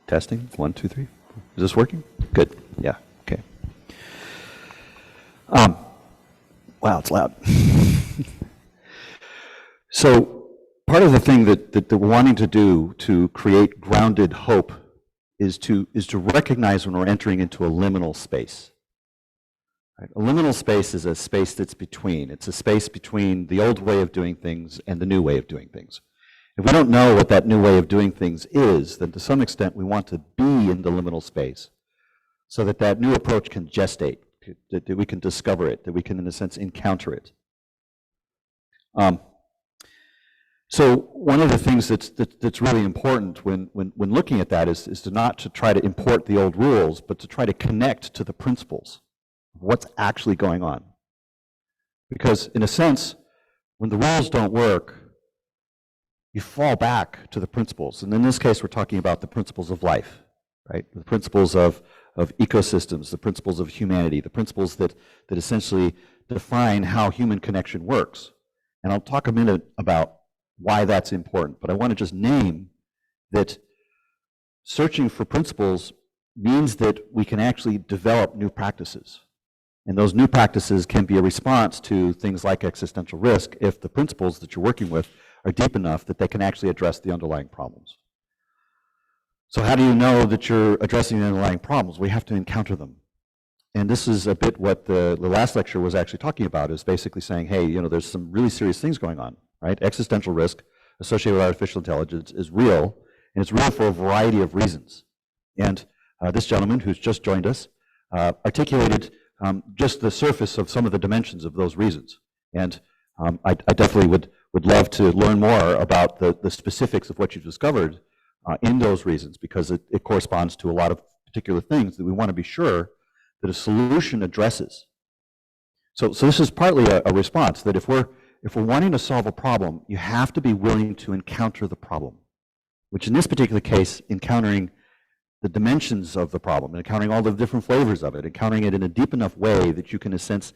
Testing, 1, 2, 3. Is this working? Good, yeah, okay. Wow, it's loud. So part of the thing that we're wanting to do to create grounded hope is to recognize when we're entering into a liminal space. Right? A liminal space is a space that's between. It's a space between the old way of doing things and the new way of doing things. If we don't know what that new way of doing things is, then to some extent we want to be in the liminal space so that that new approach can gestate, that we can discover it, that we can, in a sense, encounter it. So one of the things that's really important when looking at that is to not to try to import the old rules, but to try to connect to the principles of what's actually going on. Because in a sense, when the rules don't work, you fall back to the principles. And in this case, we're talking about the principles of life, right? The principles of ecosystems, the principles of humanity, the principles that essentially define how human connection works. And I'll talk a minute about why that's important, but I want to just name that searching for principles means that we can actually develop new practices. And those new practices can be a response to things like existential risk if the principles that you're working with are deep enough that they can actually address the underlying problems. So how do you know that you're addressing the underlying problems? We have to encounter them. And this is a bit what the last lecture was actually talking about, is basically saying, hey, you know, there's some really serious things going on, right? Existential risk associated with artificial intelligence is real, and it's real for a variety of reasons. And this gentleman who's just joined us articulated just the surface of some of the dimensions of those reasons. And I definitely would love to learn more about the specifics of what you've discovered in those reasons, because it corresponds to a lot of particular things that we want to be sure that a solution addresses. So this is partly a response that if we're wanting to solve a problem, you have to be willing to encounter the problem, which in this particular case, encountering the dimensions of the problem, encountering all the different flavors of it, encountering it in a deep enough way that you can, in a sense,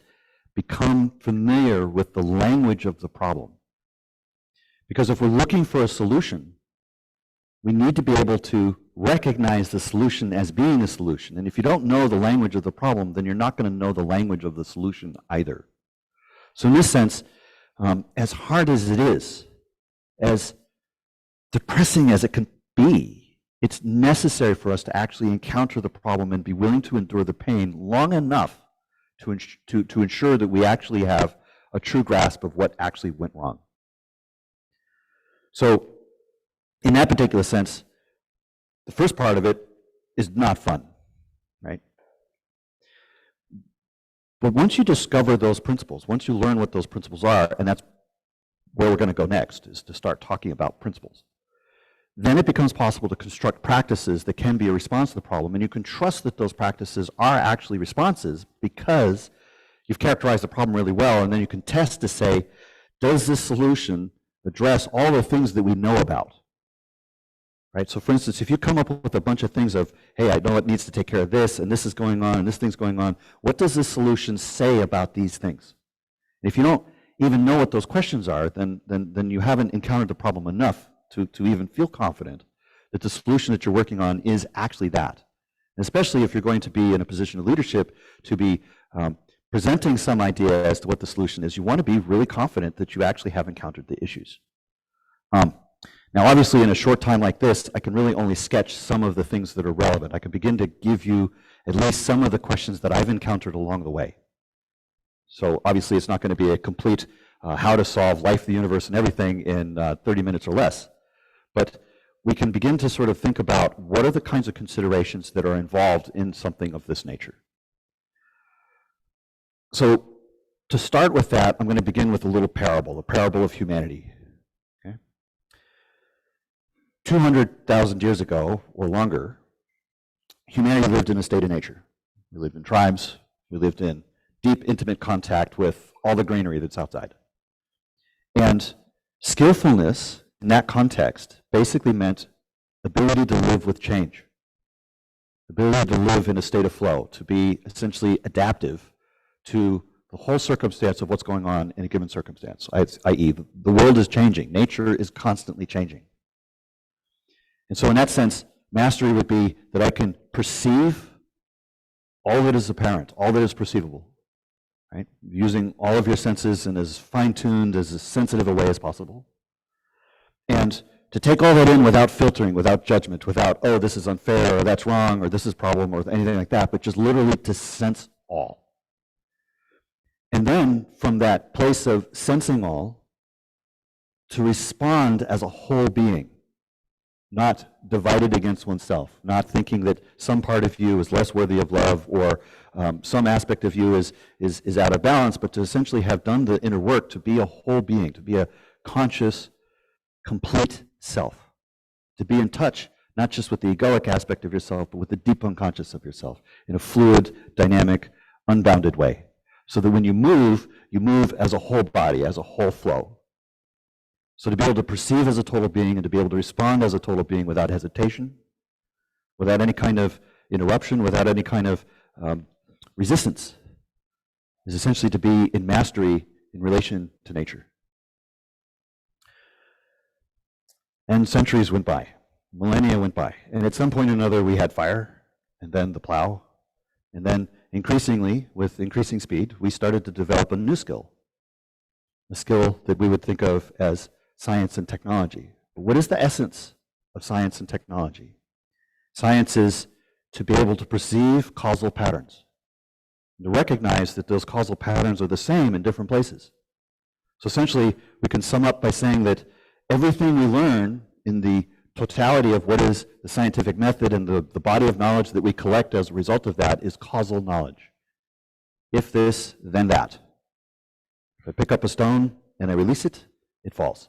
become familiar with the language of the problem. Because if we're looking for a solution, we need to be able to recognize the solution as being a solution. And if you don't know the language of the problem, then you're not going to know the language of the solution either. So in this sense, as hard as it is, as depressing as it can be, it's necessary for us to actually encounter the problem and be willing to endure the pain long enough to ensure that we actually have a true grasp of what actually went wrong. So in that particular sense, the first part of it is not fun, right? But once you discover those principles, once you learn what those principles are, and that's where we're going to go next, is to start talking about principles, then it becomes possible to construct practices that can be a response to the problem, and you can trust that those practices are actually responses because you've characterized the problem really well, and then you can test to say, does this solution address all the things that we know about? Right? So for instance, if you come up with a bunch of things of, hey, I know it needs to take care of this, and this is going on, and this thing's going on, what does this solution say about these things? If you don't even know what those questions are, then you haven't encountered the problem enough to even feel confident that the solution that you're working on is actually that. And especially if you're going to be in a position of leadership, to be presenting some idea as to what the solution is, you want to be really confident that you actually have encountered the issues. Now, obviously, in a short time like this, I can really only sketch some of the things that are relevant. I can begin to give you at least some of the questions that I've encountered along the way. So obviously, it's not going to be a complete how to solve life, the universe, and everything in 30 minutes or less. But we can begin to sort of think about what are the kinds of considerations that are involved in something of this nature. So to start with that, I'm going to begin with a little parable, the parable of humanity. 200,000 years ago, or longer, humanity lived in a state of nature. We lived in tribes. We lived in deep, intimate contact with all the greenery that's outside. And skillfulness in that context basically meant ability to live with change, ability to live in a state of flow, to be essentially adaptive to the whole circumstance of what's going on in a given circumstance, i.e. the world is changing. Nature is constantly changing. And so in that sense, Mastery would be that I can perceive all that is apparent, all that is perceivable, right? Using all of your senses in as fine-tuned, as sensitive a way as possible. And to take all that in without filtering, without judgment, without, oh, this is unfair, or that's wrong, or this is a problem, or anything like that, but just literally to sense all. And then from that place of sensing all, to respond as a whole being, not divided against oneself, not thinking that some part of you is less worthy of love, or some aspect of you is out of balance, but to essentially have done the inner work to be a whole being, to be a conscious, complete self, to be in touch not just with the egoic aspect of yourself, but with the deep unconscious of yourself in a fluid, dynamic, unbounded way. So that when you move as a whole body, as a whole flow. So to be able to perceive as a total being and to be able to respond as a total being without hesitation, without any kind of interruption, without any kind of resistance, is essentially to be in mastery in relation to nature. And centuries went by, millennia went by, and at some point or another we had fire, and then the plow, and then increasingly, with increasing speed, we started to develop a new skill, a skill that we would think of as science and technology. But what is the essence of science and technology? Science is to be able to perceive causal patterns, and to recognize that those causal patterns are the same in different places. So essentially, we can sum up by saying that everything we learn in the totality of what is the scientific method and the body of knowledge that we collect as a result of that is causal knowledge. If this, then that. If I pick up a stone and I release it, it falls.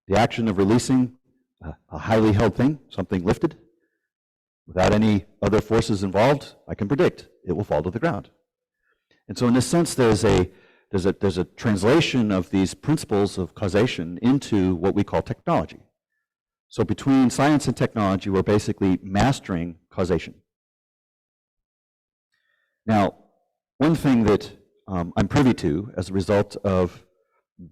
The action of releasing a highly held thing, something lifted, without any other forces involved, I can predict it will fall to the ground. And so in this sense, there's a translation of these principles of causation into what we call technology. So between science and technology, we're basically mastering causation. Now, one thing that I'm privy to as a result of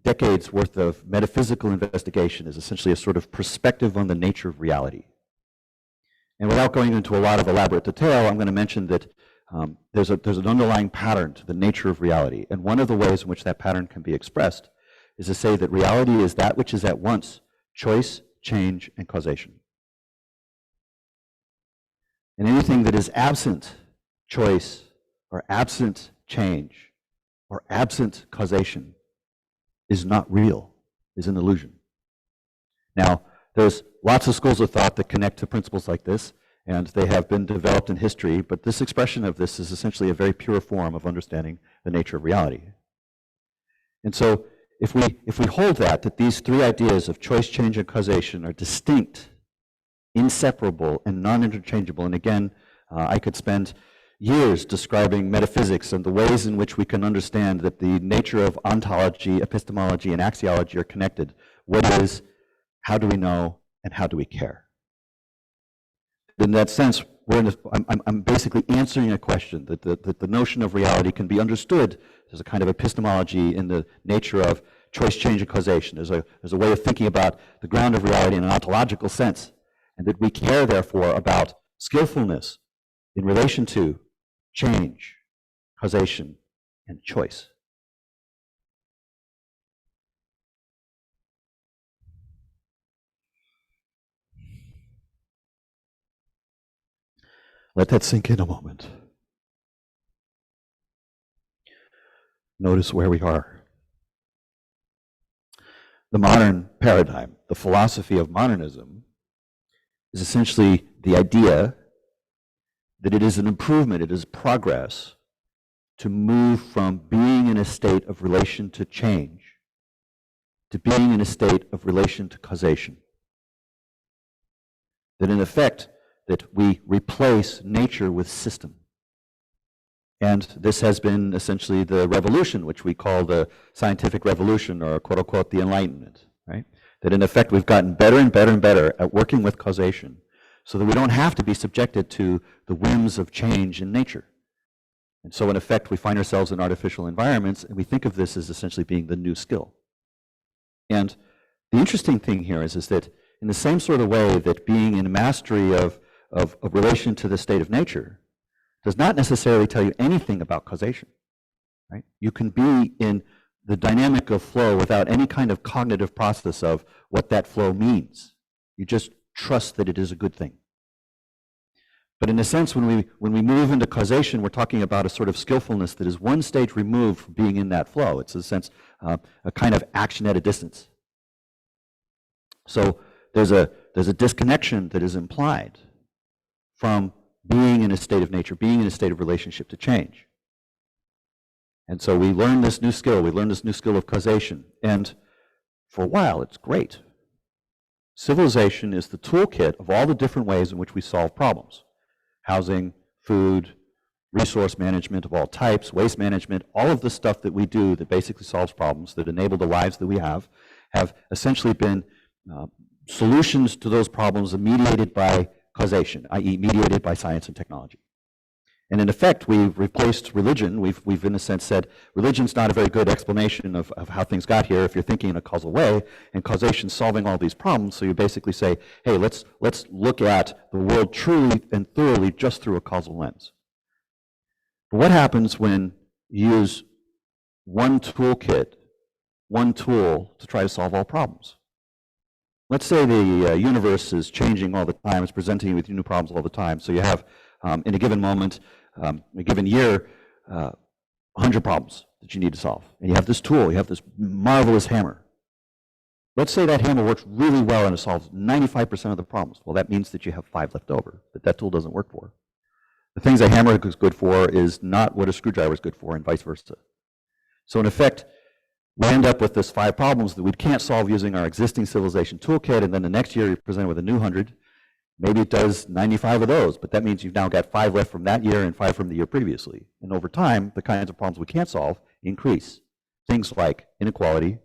decades worth of metaphysical investigation is essentially a sort of perspective on the nature of reality. And without going into a lot of elaborate detail, I'm going to mention that there's an underlying pattern to the nature of reality. And one of the ways in which that pattern can be expressed is to say that reality is that which is at once choice, change, and causation. And anything that is absent choice, or absent change, or absent causation is not real, is an illusion. Now, there's lots of schools of thought that connect to principles like this, and they have been developed in history, but this expression of this is essentially a very pure form of understanding the nature of reality. And so, if we hold that these three ideas of choice, change, and causation are distinct, inseparable, and non-interchangeable, and again, I could spend years describing metaphysics and the ways in which we can understand that the nature of ontology, epistemology, and axiology are connected. What is, how do we know, and how do we care? In that sense, I'm basically answering a question that the notion of reality can be understood as a kind of epistemology in the nature of choice, change, and causation. There's a way of thinking about the ground of reality in an ontological sense, and that we care, therefore, about skillfulness in relation to change, causation, and choice. Let that sink in a moment. Notice where we are. The modern paradigm, the philosophy of modernism, is essentially the idea that it is an improvement, it is progress to move from being in a state of relation to change to being in a state of relation to causation. That in effect, that we replace nature with system. And this has been essentially the revolution, which we call the scientific revolution, or quote unquote the Enlightenment, right? That in effect we've gotten better and better and better at working with causation so that we don't have to be subjected to the whims of change in nature. And so in effect we find ourselves in artificial environments, and we think of this as essentially being the new skill. And the interesting thing here is that in the same sort of way that being in mastery of relation to the state of nature does not necessarily tell you anything about causation, right? You can be in the dynamic of flow without any kind of cognitive process of what that flow means. You just trust that it is a good thing. But in a sense, when we move into causation, we're talking about a sort of skillfulness that is one stage removed from being in that flow. It's, in a sense, a kind of action at a distance. So there's a disconnection that is implied from being in a state of nature, being in a state of relationship to change. And so we learn this new skill. We learn this new skill of causation. And for a while, it's great. Civilization is the toolkit of all the different ways in which we solve problems. Housing, food, resource management of all types, waste management, all of the stuff that we do that basically solves problems, that enable the lives that we have essentially been solutions to those problems mediated by causation, i.e. mediated by science and technology. And in effect, we've replaced religion. We've in a sense said, religion's not a very good explanation of how things got here if you're thinking in a causal way, and causation's solving all these problems. So you basically say, hey, let's look at the world truly and thoroughly just through a causal lens. But what happens when you use one toolkit, one tool to try to solve all problems? Let's say the universe is changing all the time, it's presenting you with new problems all the time. So you have, in a given moment, a given year, 100 problems that you need to solve. And you have this tool, you have this marvelous hammer. Let's say that hammer works really well and it solves 95% of the problems. Well, that means that you have 5 left over that tool doesn't work for. The things a hammer is good for is not what a screwdriver is good for, and vice versa. So in effect, we end up with this 5 problems that we can't solve using our existing civilization toolkit, and then the next year you're presented with a new 100. Maybe it does 95 of those, but that means you've now got 5 left from that year and 5 from the year previously. And over time, the kinds of problems we can't solve increase. Things like inequality,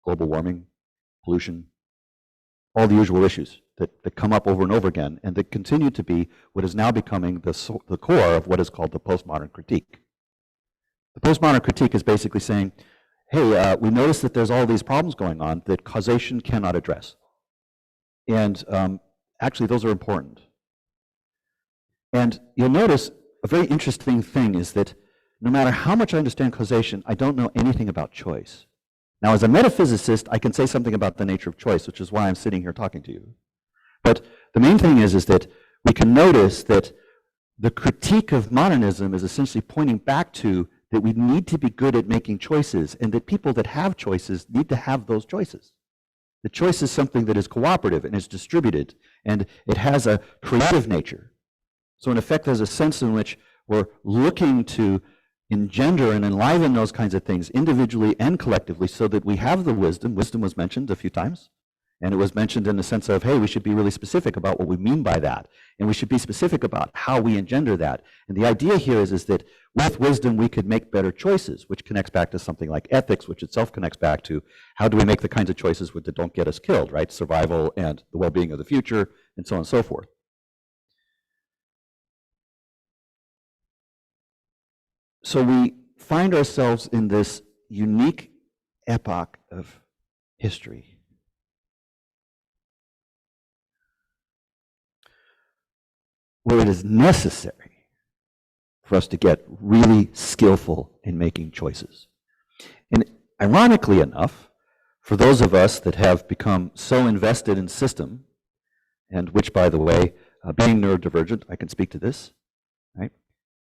global warming, pollution, all the usual issues that come up over and over again, and that continue to be what is now becoming the core of what is called the postmodern critique. The postmodern critique is basically saying, hey, we notice that there's all these problems going on that causation cannot address. And actually, those are important. And you'll notice a very interesting thing is that no matter how much I understand causation, I don't know anything about choice. Now, as a metaphysicist, I can say something about the nature of choice, which is why I'm sitting here talking to you. But the main thing is that we can notice that the critique of modernism is essentially pointing back to that we need to be good at making choices, and that people that have choices need to have those choices. The choice is something that is cooperative and is distributed, and it has a creative nature. So in effect, there's a sense in which we're looking to engender and enliven those kinds of things individually and collectively so that we have the wisdom. Wisdom was mentioned a few times, and it was mentioned in the sense of, hey, we should be really specific about what we mean by that, and we should be specific about how we engender that. And the idea here is that with wisdom, we could make better choices, which connects back to something like ethics, which itself connects back to how do we make the kinds of choices that don't get us killed, right? Survival and the well-being of the future, and so on and so forth. So we find ourselves in this unique epoch of history where it is necessary for us to get really skillful in making choices. And ironically enough, for those of us that have become so invested in system, and which, by the way, being neurodivergent, I can speak to this, right?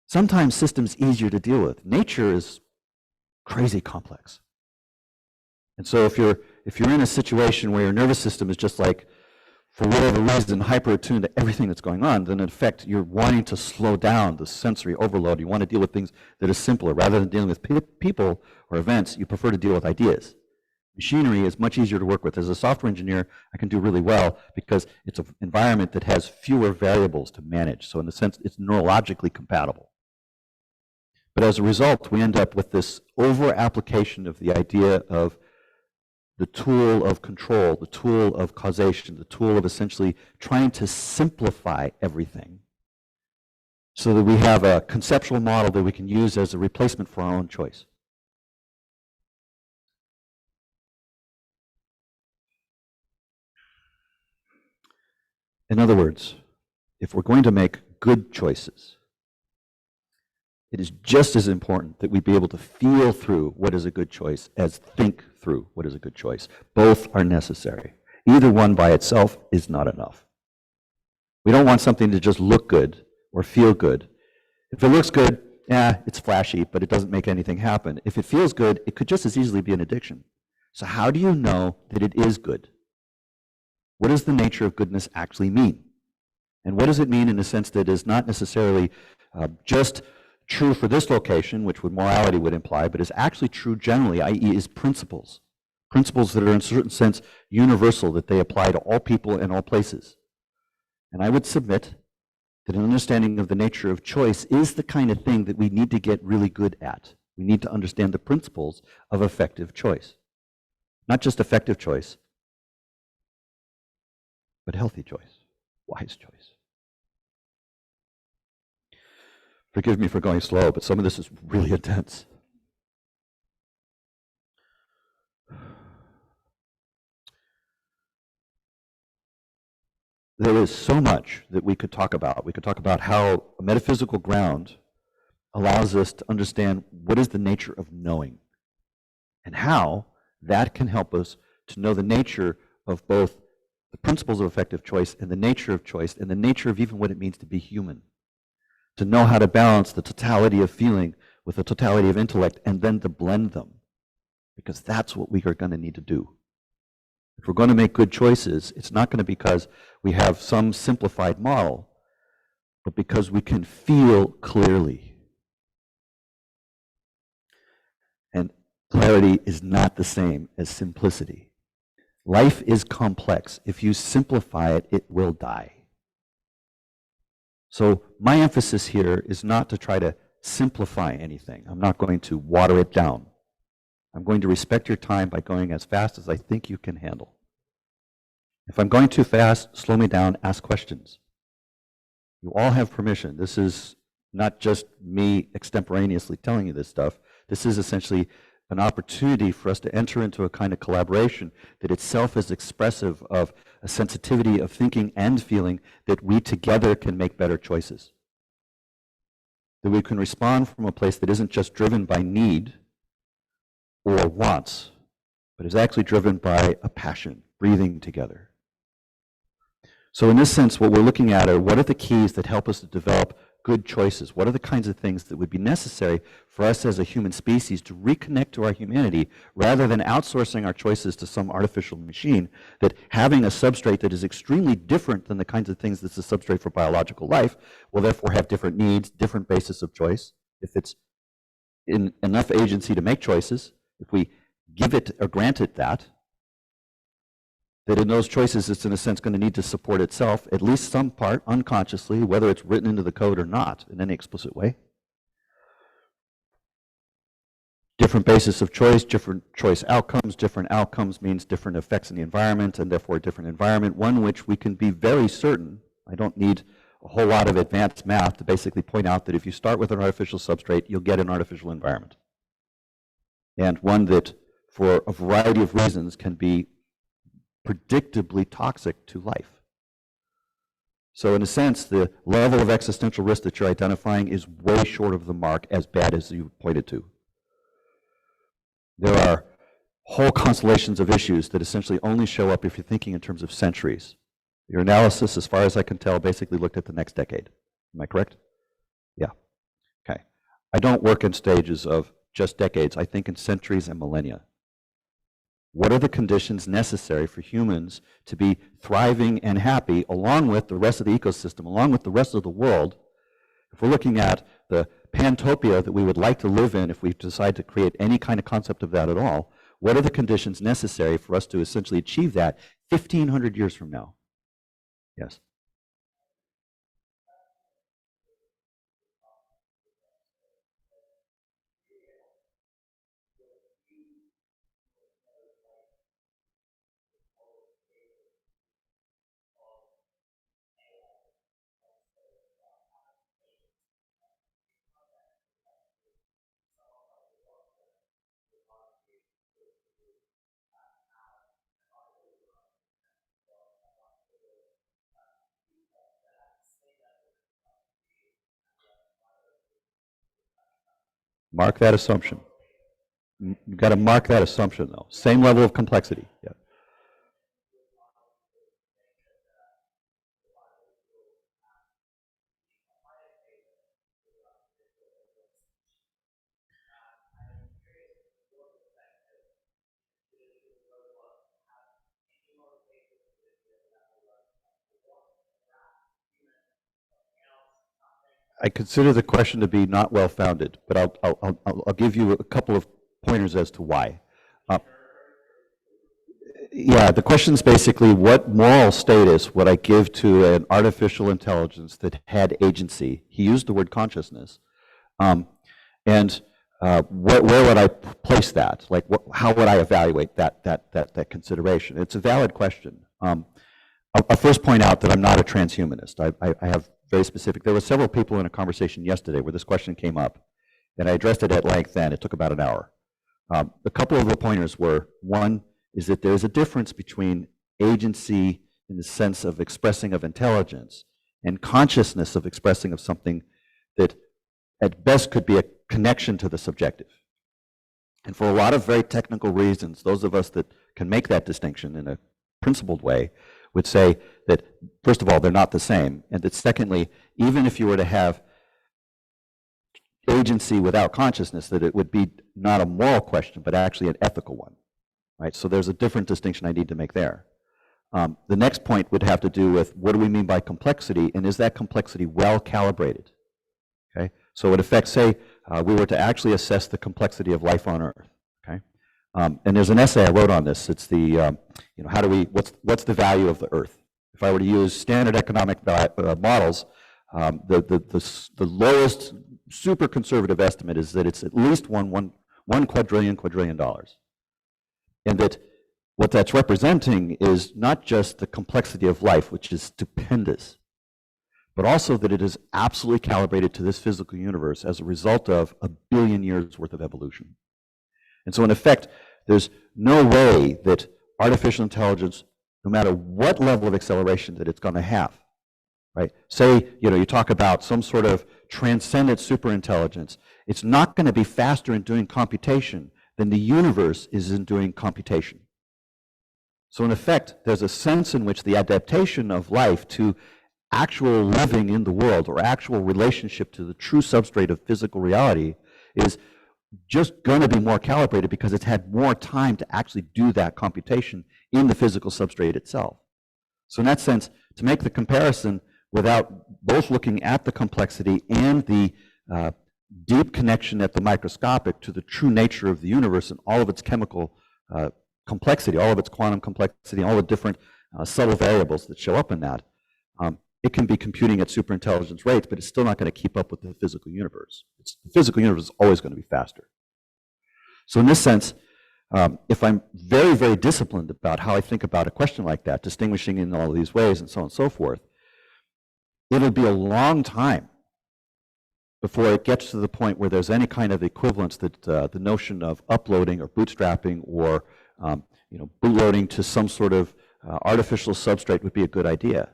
Sometimes system's easier to deal with. Nature is crazy complex. And so if you're in a situation where your nervous system is just like, for whatever reason, hyper-attuned to everything that's going on, then in effect, you're wanting to slow down the sensory overload. You want to deal with things that are simpler. Rather than dealing with people or events, you prefer to deal with ideas. Machinery is much easier to work with. As a software engineer, I can do really well because it's an environment that has fewer variables to manage. So in a sense, it's neurologically compatible. But as a result, we end up with this over-application of the idea of the tool of control, the tool of causation, the tool of essentially trying to simplify everything so that we have a conceptual model that we can use as a replacement for our own choice. In other words, if we're going to make good choices, it is just as important that we be able to feel through what is a good choice as think through what is a good choice. Both are necessary. Either one by itself is not enough. We don't want something to just look good or feel good. If it looks good, it's flashy, but it doesn't make anything happen. If it feels good, it could just as easily be an addiction. So how do you know that it is good? What does the nature of goodness actually mean? And what does it mean in a sense that is not necessarily just true for this location, which morality would imply, but is actually true generally, i.e. is principles. Principles that are in a certain sense universal, that they apply to all people and all places. And I would submit that an understanding of the nature of choice is the kind of thing that we need to get really good at. We need to understand the principles of effective choice. Not just effective choice, but healthy choice, wise choice. Forgive me for going slow, but some of this is really intense. There is so much that we could talk about. We could talk about how a metaphysical ground allows us to understand what is the nature of knowing and how that can help us to know the nature of both the principles of effective choice and the nature of choice and the nature of even what it means to be human. To know how to balance the totality of feeling with the totality of intellect and then to blend them, because that's what we are going to need to do. If we're going to make good choices, it's not going to be because we have some simplified model, but because we can feel clearly. And clarity is not the same as simplicity. Life is complex. If you simplify it, it will die. So my emphasis here is not to try to simplify anything. I'm not going to water it down. I'm going to respect your time by going as fast as I think you can handle. If I'm going too fast, slow me down, ask questions. You all have permission. This is not just me extemporaneously telling you this stuff. This is essentially an opportunity for us to enter into a kind of collaboration that itself is expressive of a sensitivity of thinking and feeling that we together can make better choices. That we can respond from a place that isn't just driven by need or wants, but is actually driven by a passion, breathing together. So in this sense, what we're looking at are what are the keys that help us to develop good choices? What are the kinds of things that would be necessary for us as a human species to reconnect to our humanity rather than outsourcing our choices to some artificial machine, that having a substrate that is extremely different than the kinds of things that's a substrate for biological life will therefore have different needs, different basis of choice. If it's in enough agency to make choices, if we give it or grant it that in those choices it's in a sense going to need to support itself, at least some part, unconsciously, whether it's written into the code or not in any explicit way. Different basis of choice, different choice outcomes. Different outcomes means different effects in the environment, and therefore a different environment, one which we can be very certain. I don't need a whole lot of advanced math to basically point out that if you start with an artificial substrate, you'll get an artificial environment. And one that, for a variety of reasons, can be predictably toxic to life. So in a sense, the level of existential risk that you're identifying is way short of the mark, as bad as you pointed to. There are whole constellations of issues that essentially only show up if you're thinking in terms of centuries. Your analysis, as far as I can tell, basically looked at the next decade. Am I correct? Yeah. Okay. I don't work in stages of just decades. I think in centuries and millennia. What are the conditions necessary for humans to be thriving and happy along with the rest of the ecosystem, along with the rest of the world? If we're looking at the pantopia that we would like to live in if we decide to create any kind of concept of that at all, what are the conditions necessary for us to essentially achieve that 1,500 years from now? Yes. Mark that assumption. You've got to mark that assumption, though. Same level of complexity. Yeah. I consider the question to be not well-founded, but I'll give you a couple of pointers as to why. Uh, yeah, the question is basically what moral status would I give to an artificial intelligence that had agency? He used the word consciousness. And where would I place that? Like, how would I evaluate that consideration? It's a valid question. I'll first point out that I'm not a transhumanist. I have very specific, there were several people in a conversation yesterday where this question came up, and I addressed it at length then. It took about an hour. A couple of the pointers were, one is that there's a difference between agency in the sense of expressing of intelligence and consciousness of expressing of something that at best could be a connection to the subjective. And for a lot of very technical reasons, those of us that can make that distinction in a principled way would say that, first of all, they're not the same, and that secondly, even if you were to have agency without consciousness, that it would be not a moral question, but actually an ethical one, right? So there's a different distinction I need to make there. The next point would have to do with what do we mean by complexity, and is that complexity well calibrated? Okay, so in effect, say we were to actually assess the complexity of life on Earth. Okay, and there's an essay I wrote on this. It's the how do we what's the value of the Earth? If I were to use standard economic models, the lowest super conservative estimate is that it's at least one quadrillion dollars, and that what that's representing is not just the complexity of life, which is stupendous, but also that it is absolutely calibrated to this physical universe as a result of 1 billion years worth of evolution. And so in effect, there's no way that artificial intelligence, no matter what level of acceleration that it's going to have, right? Say, you talk about some sort of transcendent superintelligence, it's not going to be faster in doing computation than the universe is in doing computation. So in effect, there's a sense in which the adaptation of life to actual living in the world or actual relationship to the true substrate of physical reality is just going to be more calibrated because it's had more time to actually do that computation in the physical substrate itself. So in that sense, to make the comparison without both looking at the complexity and the deep connection at the microscopic to the true nature of the universe and all of its chemical complexity, all of its quantum complexity, all the different subtle variables that show up in that, it can be computing at superintelligence rates, but it's still not going to keep up with the physical universe. The physical universe is always going to be faster. So in this sense, if I'm very, very disciplined about how I think about a question like that, distinguishing in all of these ways and so on and so forth, it'll be a long time before it gets to the point where there's any kind of equivalence that the notion of uploading or bootstrapping or bootloading to some sort of artificial substrate would be a good idea.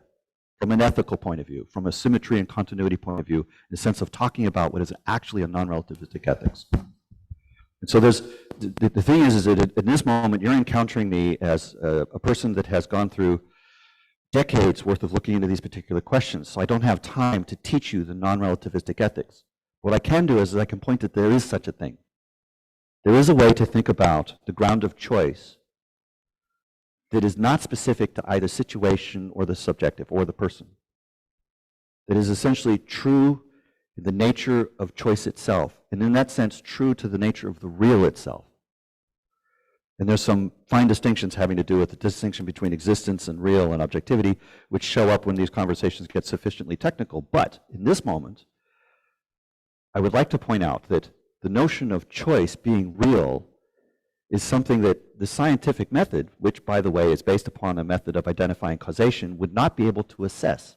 From an ethical point of view, from a symmetry and continuity point of view, in the sense of talking about what is actually a non-relativistic ethics. And so there's, the thing is that in this moment, you're encountering me as a person that has gone through decades worth of looking into these particular questions. So I don't have time to teach you the non-relativistic ethics. What I can do is I can point that there is such a thing. There is a way to think about the ground of choice that is not specific to either situation or the subjective or the person. That is essentially true in the nature of choice itself, and in that sense, true to the nature of the real itself. And there's some fine distinctions having to do with the distinction between existence and real and objectivity, which show up when these conversations get sufficiently technical. But in this moment, I would like to point out that the notion of choice being real is something that the scientific method, which, by the way, is based upon a method of identifying causation, would not be able to assess.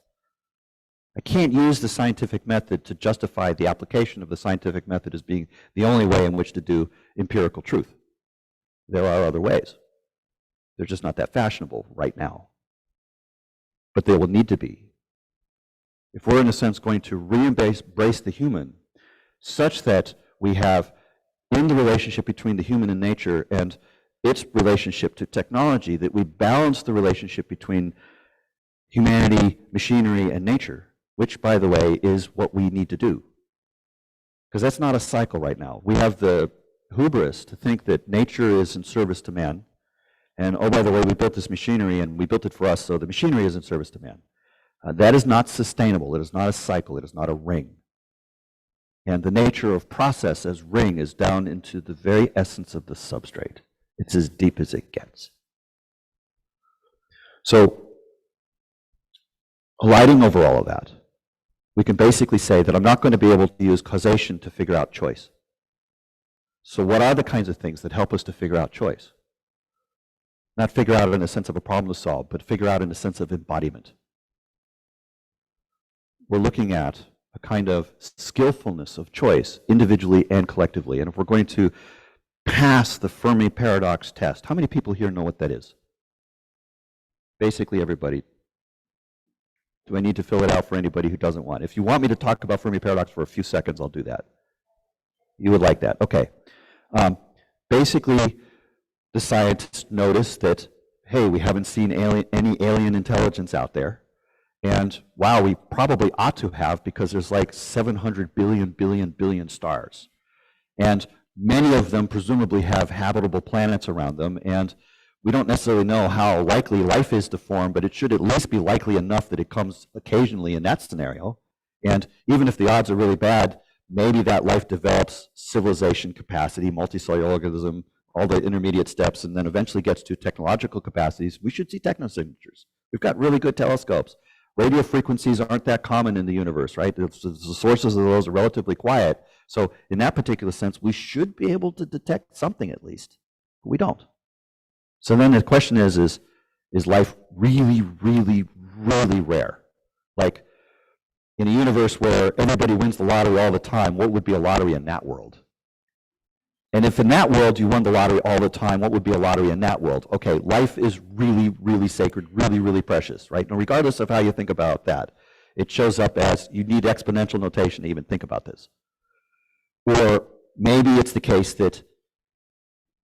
I can't use the scientific method to justify the application of the scientific method as being the only way in which to do empirical truth. There are other ways. They're just not that fashionable right now. But they will need to be. If we're, in a sense, going to re-embrace the human such that we have in the relationship between the human and nature and its relationship to technology, that we balance the relationship between humanity, machinery, and nature, which, by the way, is what we need to do. Because that's not a cycle right now. We have the hubris to think that nature is in service to man, and oh, by the way, we built this machinery and we built it for us, so the machinery is in service to man. That is not sustainable. It is not a cycle. It is not a ring. And the nature of process as ring is down into the very essence of the substrate. It's as deep as it gets. So, alighting over all of that, we can basically say that I'm not going to be able to use causation to figure out choice. So what are the kinds of things that help us to figure out choice? Not figure out in a sense of a problem to solve, but figure out in a sense of embodiment. We're looking at a kind of skillfulness of choice, individually and collectively. And if we're going to pass the Fermi paradox test, how many people here know what that is? Basically everybody. Do I need to fill it out for anybody who doesn't want? If you want me to talk about Fermi paradox for a few seconds, I'll do that. You would like that, okay. Basically, the scientists noticed that, hey, we haven't seen any alien intelligence out there. And wow, we probably ought to have, because there's like 700 billion stars. And many of them presumably have habitable planets around them. And we don't necessarily know how likely life is to form, but it should at least be likely enough that it comes occasionally in that scenario. And even if the odds are really bad, maybe that life develops civilization capacity, multicellular organism, all the intermediate steps, and then eventually gets to technological capacities. We should see technosignatures. We've got really good telescopes. Radio frequencies aren't that common in the universe, right? The sources of those are relatively quiet. So in that particular sense, we should be able to detect something at least. But we don't. So then the question is life really, really, really rare? Like, in a universe where everybody wins the lottery all the time, what would be a lottery in that world? And if in that world you won the lottery all the time, what would be a lottery in that world? Okay, life is really, really sacred, really, really precious, right? Now, regardless of how you think about that, it shows up as you need exponential notation to even think about this. Or maybe it's the case that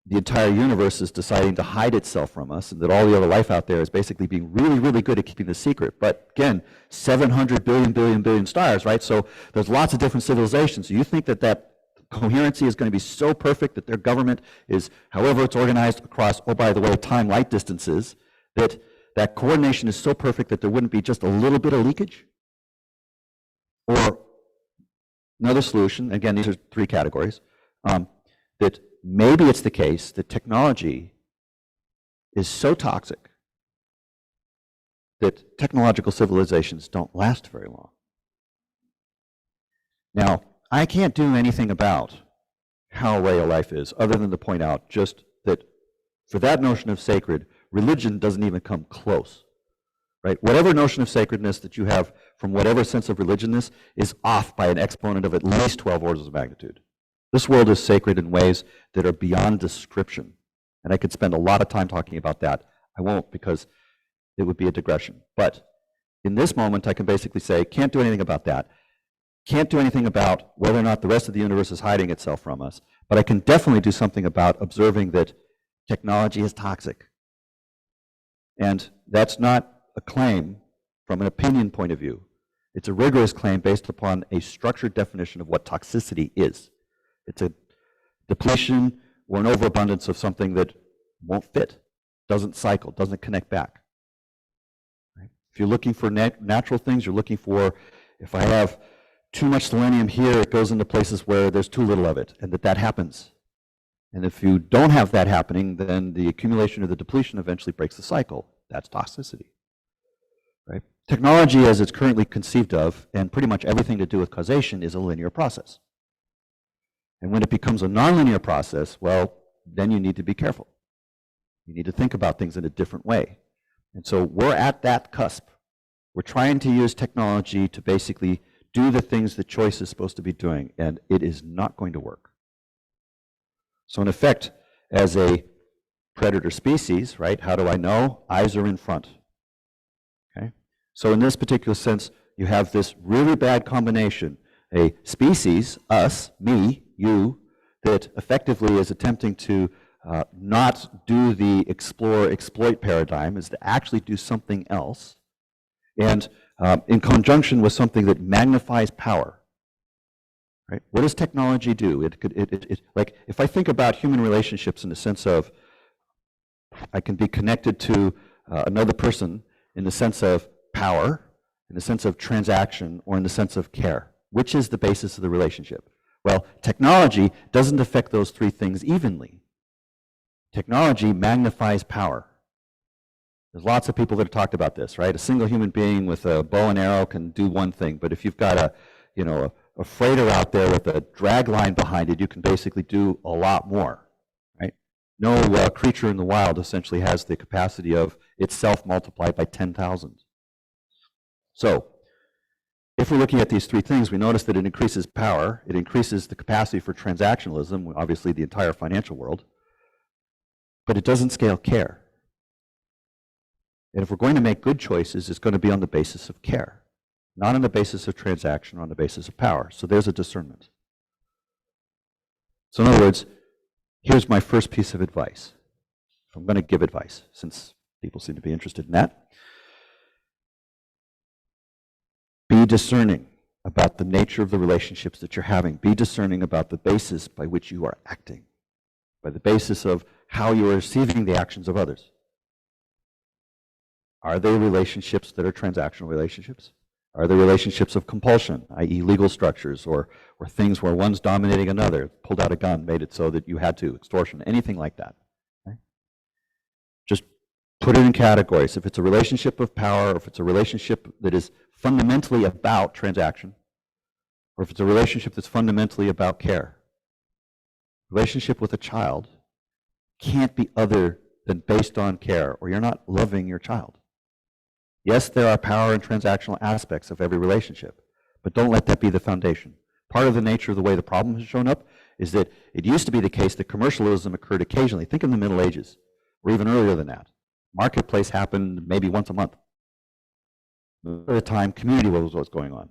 the entire universe is deciding to hide itself from us, and that all the other life out there is basically being really, really good at keeping the secret. But again, 700 billion stars, right? So there's lots of different civilizations. So you think that that coherency is going to be so perfect that their government is, however it's organized across, oh, by the way, time light distances, that that coordination is so perfect that there wouldn't be just a little bit of leakage? Or another solution, again, these are three categories, that maybe it's the case that technology is so toxic that technological civilizations don't last very long. Now, I can't do anything about how real life is, other than to point out just that for that notion of sacred, religion doesn't even come close, right? Whatever notion of sacredness that you have from whatever sense of religionness is off by an exponent of at least 12 orders of magnitude. This world is sacred in ways that are beyond description. And I could spend a lot of time talking about that. I won't, because it would be a digression. But in this moment, I can basically say, can't do anything about that. Can't do anything about whether or not the rest of the universe is hiding itself from us. But I can definitely do something about observing that technology is toxic. And that's not a claim from an opinion point of view. It's a rigorous claim based upon a structured definition of what toxicity is. It's a depletion or an overabundance of something that won't fit, doesn't cycle, doesn't connect back. Right? If you're looking for natural things, you're looking for, if I have too much selenium here, it goes into places where there's too little of it, and that happens. And if you don't have that happening, then the accumulation or the depletion eventually breaks the cycle. That's toxicity. Right? Technology, as it's currently conceived of, and pretty much everything to do with causation, is a linear process. And when it becomes a nonlinear process, well, then you need to be careful. You need to think about things in a different way. And so we're at that cusp. We're trying to use technology to basically do the things that choice is supposed to be doing, and it is not going to work. So in effect, as a predator species, right, how do I know? Eyes are in front. Okay? So in this particular sense, you have this really bad combination a species, us, me, you, that effectively is attempting to not do the explore, exploit paradigm, is to actually do something else, and in conjunction with something that magnifies power. Right? What does technology do? Like, if I think about human relationships in the sense of I can be connected to another person in the sense of power, in the sense of transaction, or in the sense of care. Which is the basis of the relationship? Well, technology doesn't affect those three things evenly. Technology magnifies power. There's lots of people that have talked about this, right? A single human being with a bow and arrow can do one thing, but if you've got a freighter out there with a drag line behind it, you can basically do a lot more, right? No creature in the wild essentially has the capacity of itself multiplied by 10,000. So, if we're looking at these three things, we notice that it increases power, it increases the capacity for transactionalism, obviously the entire financial world, but it doesn't scale care. And if we're going to make good choices, it's going to be on the basis of care, not on the basis of transaction, or on the basis of power. So there's a discernment. So in other words, here's my first piece of advice. If I'm going to give advice, since people seem to be interested in that. Be discerning about the nature of the relationships that you're having. Be discerning about the basis by which you are acting, by the basis of how you are receiving the actions of others. Are they relationships that are transactional relationships? Are they relationships of compulsion, i.e. legal structures, or things where one's dominating another, pulled out a gun, made it so that you had to, extortion, anything like that? Okay? Just put it in categories. If it's a relationship of power, or if it's a relationship that is fundamentally about transaction, or if it's a relationship that's fundamentally about care. Relationship with a child can't be other than based on care, or you're not loving your child. Yes, there are power and transactional aspects of every relationship, but don't let that be the foundation. Part of the nature of the way the problem has shown up is that it used to be the case that commercialism occurred occasionally. Think in the Middle Ages, or even earlier than that. Marketplace happened maybe once a month. At the time, community was what's going on.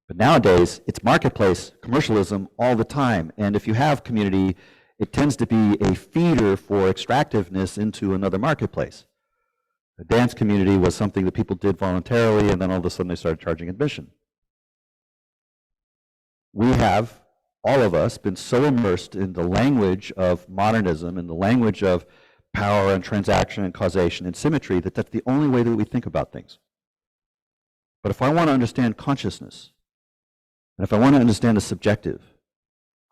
But nowadays, it's marketplace, commercialism all the time. And if you have community, it tends to be a feeder for extractiveness into another marketplace. The dance community was something that people did voluntarily, and then all of a sudden they started charging admission. We have, all of us, been so immersed in the language of modernism, in the language of power and transaction and causation and symmetry, that that's the only way that we think about things. But if I want to understand consciousness, and if I want to understand the subjective,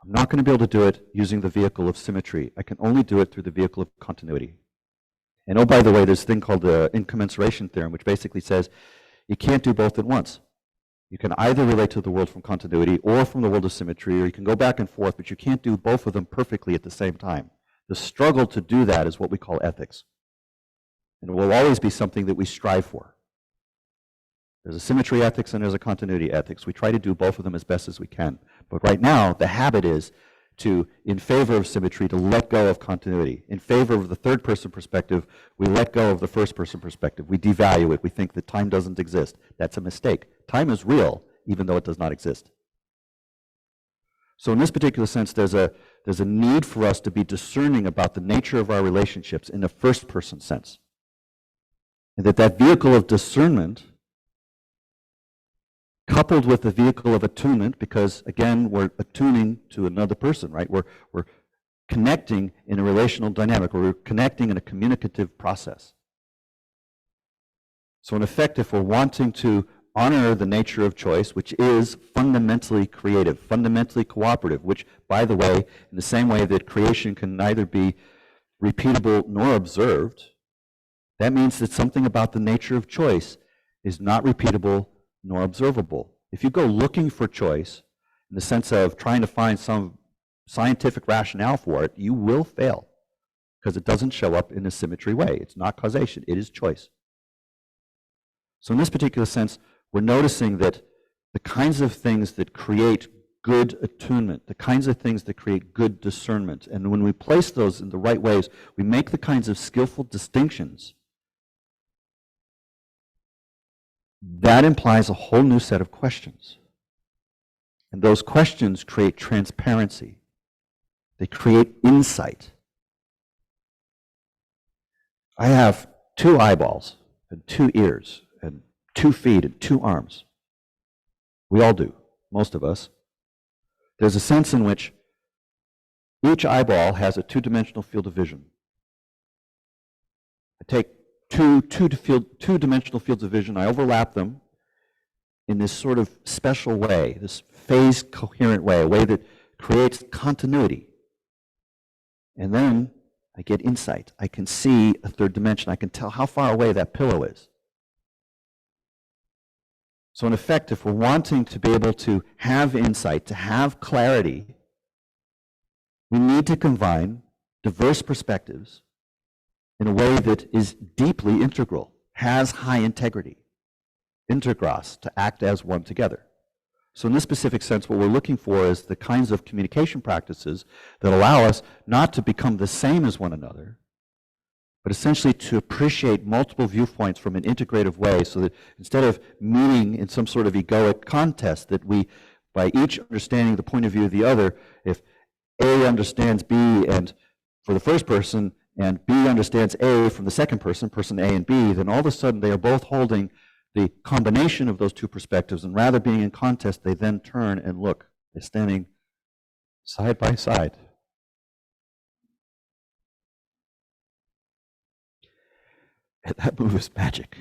I'm not going to be able to do it using the vehicle of symmetry. I can only do it through the vehicle of continuity. And oh, by the way, there's a thing called the incommensuration theorem, which basically says you can't do both at once. You can either relate to the world from continuity or from the world of symmetry, or you can go back and forth, but you can't do both of them perfectly at the same time. The struggle to do that is what we call ethics. And it will always be something that we strive for. There's a symmetry ethics and there's a continuity ethics. We try to do both of them as best as we can. But right now, the habit is to, in favor of symmetry, to let go of continuity. In favor of the third person perspective, we let go of the first person perspective. We devalue it. We think that time doesn't exist. That's a mistake. Time is real, even though it does not exist. So in this particular sense, there's a need for us to be discerning about the nature of our relationships in a first person sense. And that vehicle of discernment, coupled with the vehicle of attunement, because again, we're attuning to another person, right? We're connecting in a relational dynamic, or we're connecting in a communicative process. So in effect, if we're wanting to honor the nature of choice, which is fundamentally creative, fundamentally cooperative, which, by the way, in the same way that creation can neither be repeatable nor observed, that means that something about the nature of choice is not repeatable nor observable. If you go looking for choice in the sense of trying to find some scientific rationale for it, you will fail, because it doesn't show up in a symmetry way. It's not causation, it is choice. So in this particular sense, we're noticing that the kinds of things that create good attunement, the kinds of things that create good discernment, and when we place those in the right ways, we make the kinds of skillful distinctions. That implies a whole new set of questions. And those questions create transparency. They create insight. I have 2 eyeballs and 2 ears and 2 feet and 2 arms. We all do, most of us. There's a sense in which each eyeball has a 2-dimensional field of vision. I take two-dimensional fields of vision, I overlap them in this sort of special way, this phase coherent way, a way that creates continuity. And then I get insight. I can see a 3rd dimension. I can tell how far away that pillow is. So in effect, if we're wanting to be able to have insight, to have clarity, we need to combine diverse perspectives in a way that is deeply integral, has high integrity, integros, to act as one together. So in this specific sense, what we're looking for is the kinds of communication practices that allow us not to become the same as one another, but essentially to appreciate multiple viewpoints from an integrative way, so that instead of meeting in some sort of egoic contest, that we, by each understanding the point of view of the other, if A understands B and for the first person, and B understands A from the second person, person A and B, then all of a sudden they are both holding the combination of those 2 perspectives, and rather being in contest, they then turn and look. They're standing side by side. And that move is magic.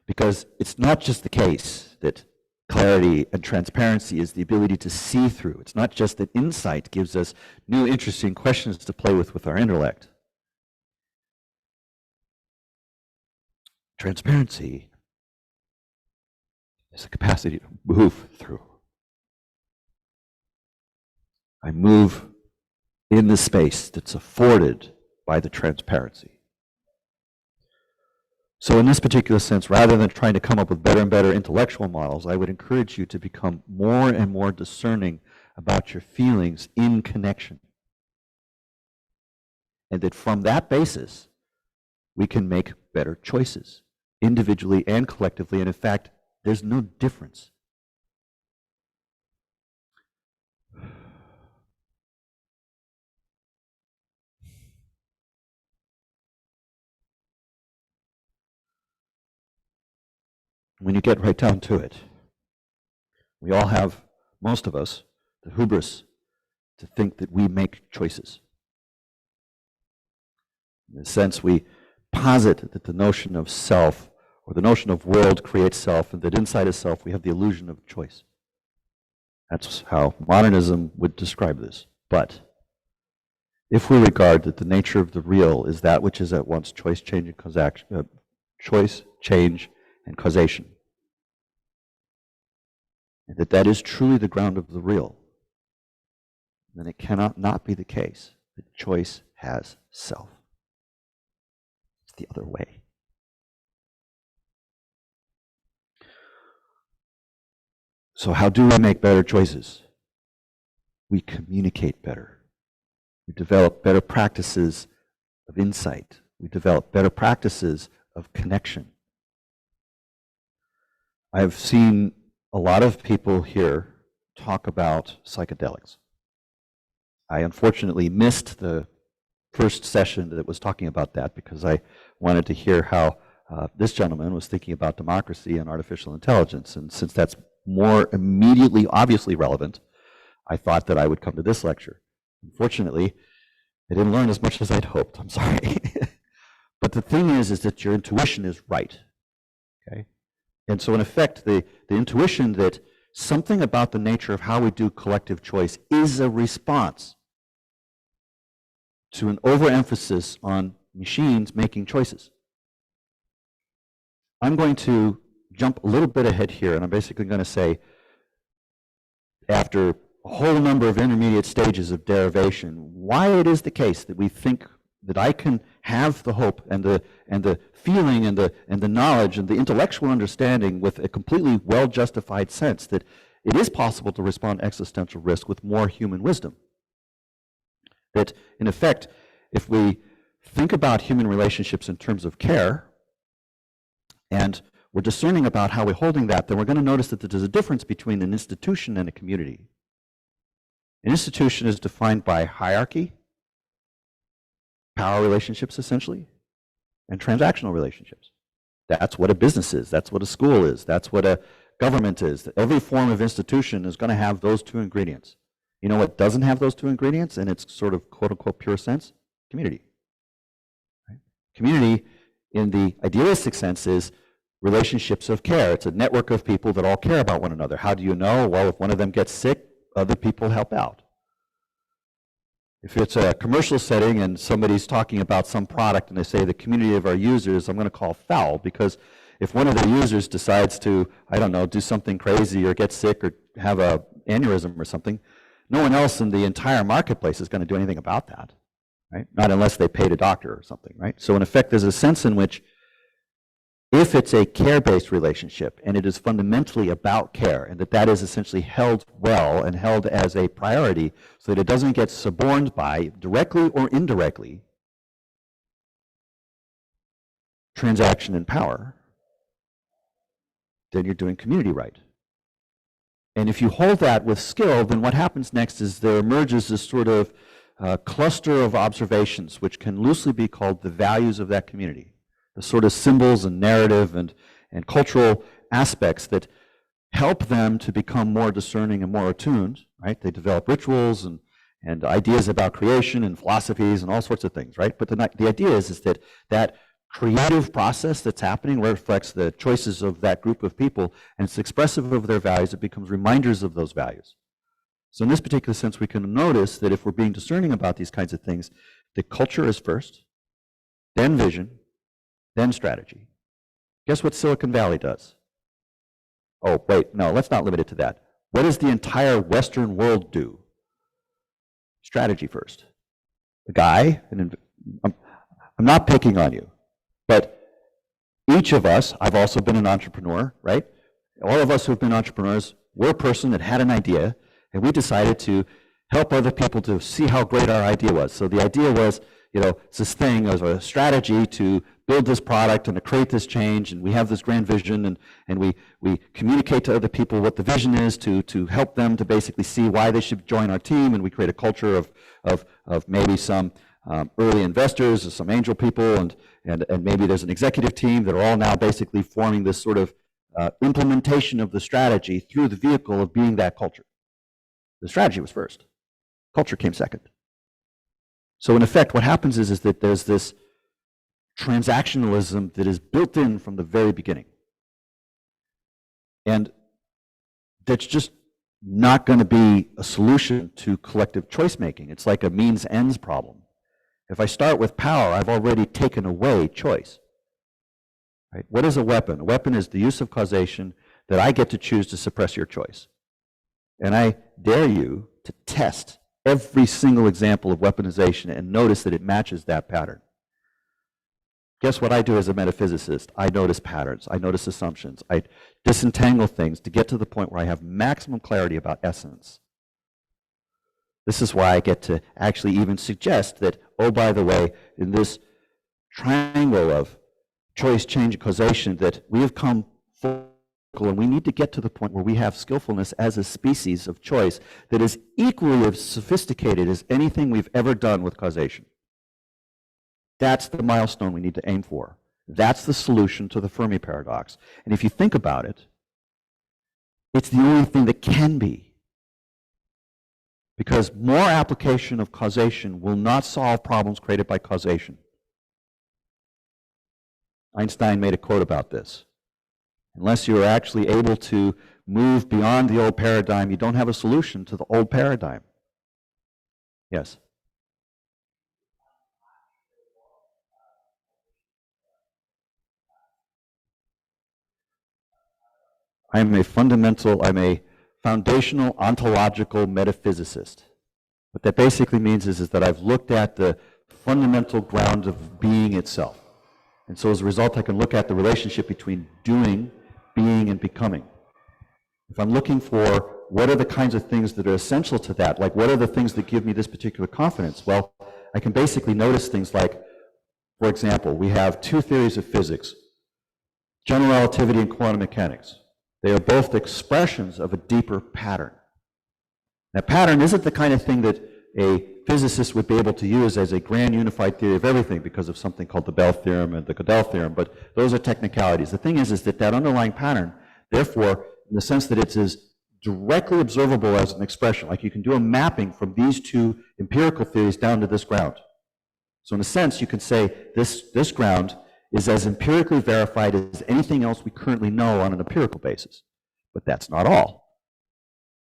Because it's not just the case that clarity and transparency is the ability to see through. It's not just that insight gives us new interesting questions to play with our intellect. Transparency is the capacity to move through. I move in the space that's afforded by the transparency. So in this particular sense, rather than trying to come up with better and better intellectual models, I would encourage you to become more and more discerning about your feelings in connection. And that from that basis, we can make better choices, individually and collectively, and in fact, there's no difference. When you get right down to it, we all have, most of us, the hubris to think that we make choices. In a sense, we posit that the notion of self or the notion of world creates self, and that inside of self we have the illusion of choice. That's how modernism would describe this. But if we regard that the nature of the real is that which is at once choice, change, and causation, choice, change, and causation, and that that is truly the ground of the real, then it cannot not be the case that choice has self. It's the other way. So how do we make better choices? We communicate better. We develop better practices of insight. We develop better practices of connection. I've seen a lot of people here talk about psychedelics. I unfortunately missed the first session that was talking about that because I wanted to hear how this gentleman was thinking about democracy and artificial intelligence. And since that's more immediately, obviously relevant, I thought that I would come to this lecture. Unfortunately, I didn't learn as much as I'd hoped. I'm sorry. But the thing is that your intuition is right. Okay? And so in effect, the intuition that something about the nature of how we do collective choice is a response to an overemphasis on machines making choices. I'm going to jump a little bit ahead here, and I'm basically going to say, after a whole number of intermediate stages of derivation, why it is the case that we think that I can have the hope and the feeling and the knowledge and the intellectual understanding with a completely well-justified sense that it is possible to respond to existential risk with more human wisdom. That, in effect, if we think about human relationships in terms of care, and we're discerning about how we're holding that, then we're going to notice that there's a difference between an institution and a community. An institution is defined by hierarchy, power relationships essentially, and transactional relationships. That's what a business is. That's what a school is. That's what a government is. Every form of institution is going to have those two ingredients. You know what doesn't have those two ingredients in its sort of quote-unquote pure sense? Community. Right? Community, in the idealistic sense, is relationships of care. It's a network of people that all care about one another. How do you know? Well, if one of them gets sick, other people help out. If it's a commercial setting and somebody's talking about some product and they say the community of our users, I'm going to call foul, because if one of the users decides to, I don't know, do something crazy or get sick or have an aneurysm or something, no one else in the entire marketplace is going to do anything about that, right? Not unless they paid a doctor or something, right? So in effect, there's a sense in which if it's a care-based relationship and it is fundamentally about care, and that is essentially held well and held as a priority so that it doesn't get suborned by, directly or indirectly, transaction and power, then you're doing community right. And if you hold that with skill, then what happens next is there emerges this sort of cluster of observations, which can loosely be called the values of that community. The sort of symbols and narrative and cultural aspects that help them to become more discerning and more attuned, right? They develop rituals and ideas about creation and philosophies and all sorts of things, right? But the idea is that that creative process that's happening reflects the choices of that group of people, and it's expressive of their values. It becomes reminders of those values. So in this particular sense, we can notice that if we're being discerning about these kinds of things, the culture is first, then vision, then strategy. Guess what Silicon Valley does? Oh, wait, no, let's not limit it to that. What does the entire Western world do? Strategy first. The guy, and I'm not picking on you, but each of us, I've also been an entrepreneur, right? All of us who've been entrepreneurs, we're a person that had an idea, and we decided to help other people to see how great our idea was. So the idea was, you know, it's this thing as a strategy to build this product and to create this change, and we have this grand vision, and we communicate to other people what the vision is to help them to basically see why they should join our team, and we create a culture of maybe some early investors or some angel people, and maybe there's an executive team that are all now basically forming this sort of implementation of the strategy through the vehicle of being that culture. The strategy was first. Culture came second. So in effect, what happens is that there's this transactionalism that is built in from the very beginning. And that's just not going to be a solution to collective choice making. It's like a means ends problem. If I start with power, I've already taken away choice. Right? What is a weapon? A weapon is the use of causation that I get to choose to suppress your choice. And I dare you to test every single example of weaponization and notice that it matches that pattern. Guess what I do as a metaphysicist? I notice patterns. I notice assumptions. I disentangle things to get to the point where I have maximum clarity about essence. This is why I get to actually even suggest that, oh, by the way, in this triangle of choice, change, and causation, that we have come full circle, and we need to get to the point where we have skillfulness as a species of choice that is equally as sophisticated as anything we've ever done with causation. That's the milestone we need to aim for. That's the solution to the Fermi paradox. And if you think about it, it's the only thing that can be. Because more application of causation will not solve problems created by causation. Einstein made a quote about this. Unless you are actually able to move beyond the old paradigm, you don't have a solution to the old paradigm. Yes? I'm a foundational ontological metaphysicist. What that basically means is that I've looked at the fundamental ground of being itself. And so as a result, I can look at the relationship between doing, being, and becoming. If I'm looking for what are the kinds of things that are essential to that, like what are the things that give me this particular confidence, well, I can basically notice things like, for example, we have two theories of physics. General relativity and quantum mechanics. They are both expressions of a deeper pattern. That pattern isn't the kind of thing that a physicist would be able to use as a grand unified theory of everything because of something called the Bell theorem and the Gödel theorem, but those are technicalities. The thing is that underlying pattern, therefore, in the sense that it's as directly observable as an expression, like you can do a mapping from these two empirical theories down to this ground. So in a sense, you can say this ground is as empirically verified as anything else we currently know on an empirical basis. But that's not all.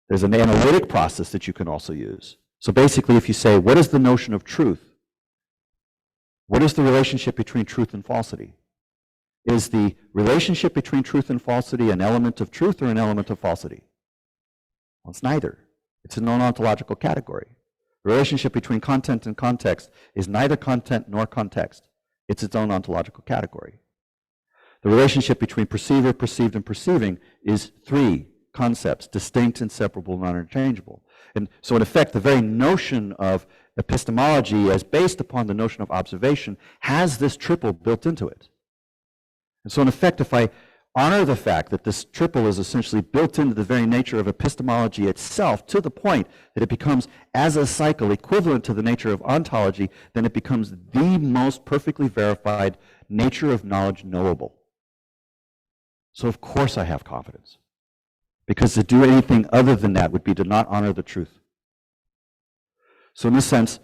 There's an analytic process that you can also use. So basically, if you say, what is the notion of truth? What is the relationship between truth and falsity? Is the relationship between truth and falsity an element of truth or an element of falsity? Well, it's neither. It's a non-ontological category. The relationship between content and context is neither content nor context. It's its own ontological category. The relationship between perceiver, perceived, and perceiving is three concepts, distinct, inseparable, non-interchangeable. And so in effect, the very notion of epistemology as based upon the notion of observation has this triple built into it. And so in effect, if I honor the fact that this triple is essentially built into the very nature of epistemology itself to the point that it becomes, as a cycle, equivalent to the nature of ontology, then it becomes the most perfectly verified nature of knowledge knowable. So of course I have confidence. Because to do anything other than that would be to not honor the truth. So in this sense,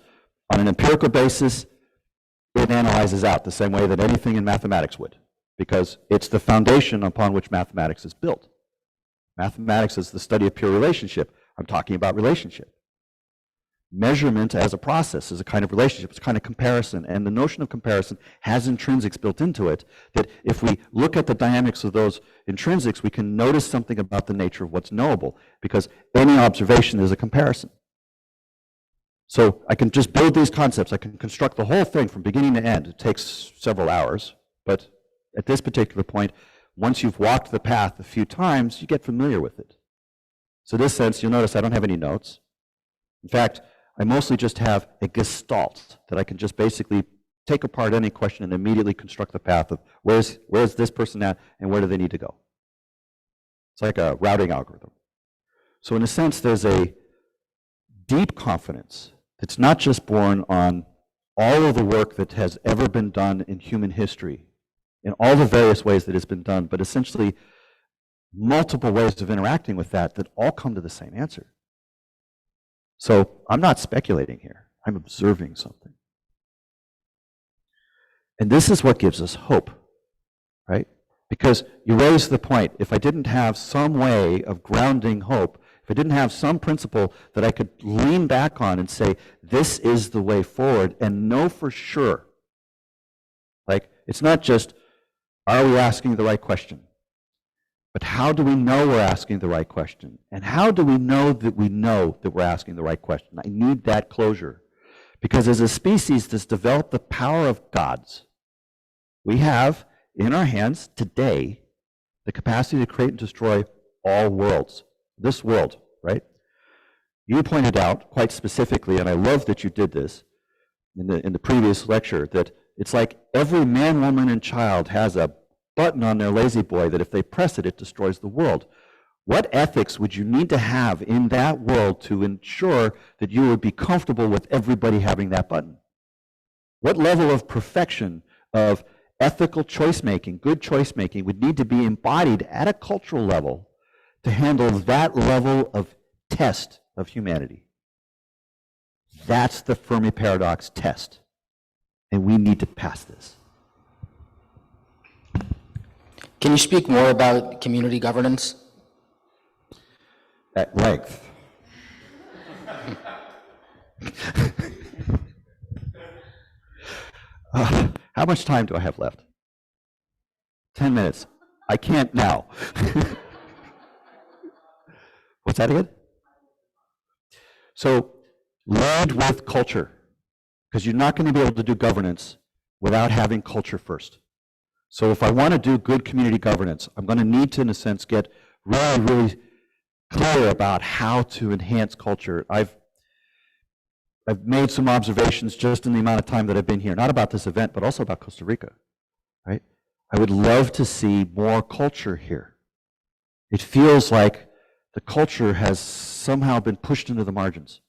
on an empirical basis, it analyzes out the same way that anything in mathematics would, because it's the foundation upon which mathematics is built. Mathematics is the study of pure relationship. I'm talking about relationship. Measurement as a process is a kind of relationship, it's a kind of comparison, and the notion of comparison has intrinsics built into it, that if we look at the dynamics of those intrinsics, we can notice something about the nature of what's knowable, because any observation is a comparison. So I can just build these concepts, I can construct the whole thing from beginning to end. It takes several hours, but at this particular point, once you've walked the path a few times, you get familiar with it. So in this sense, you'll notice I don't have any notes. In fact, I mostly just have a gestalt that I can just basically take apart any question and immediately construct the path of where's this person at and where do they need to go. It's like a routing algorithm. So in a sense, there's a deep confidence that's not just born on all of the work that has ever been done in human history, in all the various ways that it's been done, but essentially multiple ways of interacting with that all come to the same answer. So I'm not speculating here. I'm observing something. And this is what gives us hope, right? Because you raise the point, if I didn't have some way of grounding hope, if I didn't have some principle that I could lean back on and say, this is the way forward, and know for sure. Like, it's not just, are we asking the right question? But how do we know we're asking the right question? And how do we know that we're asking the right question? I need that closure. Because as a species that's developed the power of gods, we have in our hands today the capacity to create and destroy all worlds. This world, right? You pointed out quite specifically, and I love that you did this in the previous lecture, that it's like every man, woman, and child has a button on their lazy boy that if they press it, it destroys the world. What ethics would you need to have in that world to ensure that you would be comfortable with everybody having that button? What level of perfection of ethical choice-making, good choice-making, would need to be embodied at a cultural level to handle that level of test of humanity? That's the Fermi paradox test, and we need to pass this. Can you speak more about community governance? At length. How much time do I have left? 10 minutes. I can't now. What's that again? So, lead with culture, because you're not going to be able to do governance without having culture first. So if I want to do good community governance, I'm going to need to, in a sense, get really, really clear about how to enhance culture. I've made some observations just in the amount of time that I've been here, not about this event, but also about Costa Rica, right? I would love to see more culture here. It feels like the culture has somehow been pushed into the margins.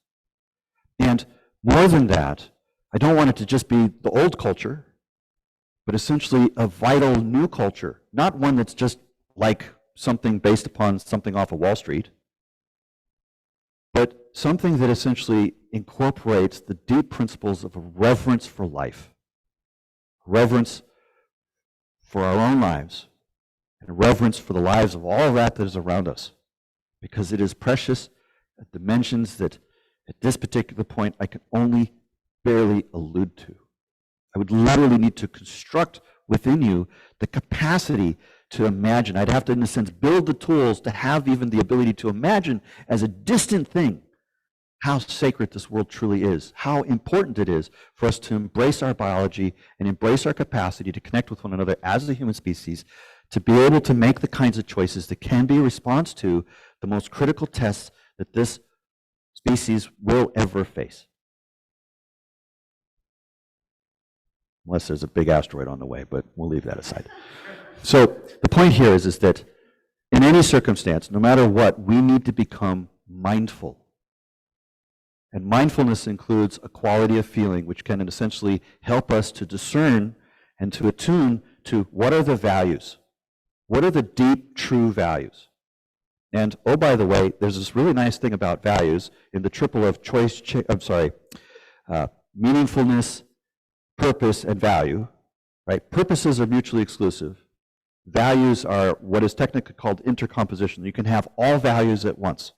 And more than that, I don't want it to just be the old culture, but essentially a vital new culture, not one that's just like something based upon something off of Wall Street, but something that essentially incorporates the deep principles of a reverence for life, reverence for our own lives, and a reverence for the lives of all that is around us, because it is precious at dimensions that at this particular point I can only barely allude to. I would literally need to construct within you the capacity to imagine. I'd have to, in a sense, build the tools to have even the ability to imagine as a distant thing how sacred this world truly is, how important it is for us to embrace our biology and embrace our capacity to connect with one another as a human species, to be able to make the kinds of choices that can be a response to the most critical tests that this species will ever face. Unless there's a big asteroid on the way, but we'll leave that aside. So the point here is that in any circumstance, no matter what, we need to become mindful. And mindfulness includes a quality of feeling which can essentially help us to discern and to attune to what are the values. What are the deep, true values? And, oh, by the way, there's this really nice thing about values in the triple of choice, meaningfulness, purpose, and value, right? Purposes are mutually exclusive. Values are what is technically called intercomposition. You can have all values at once.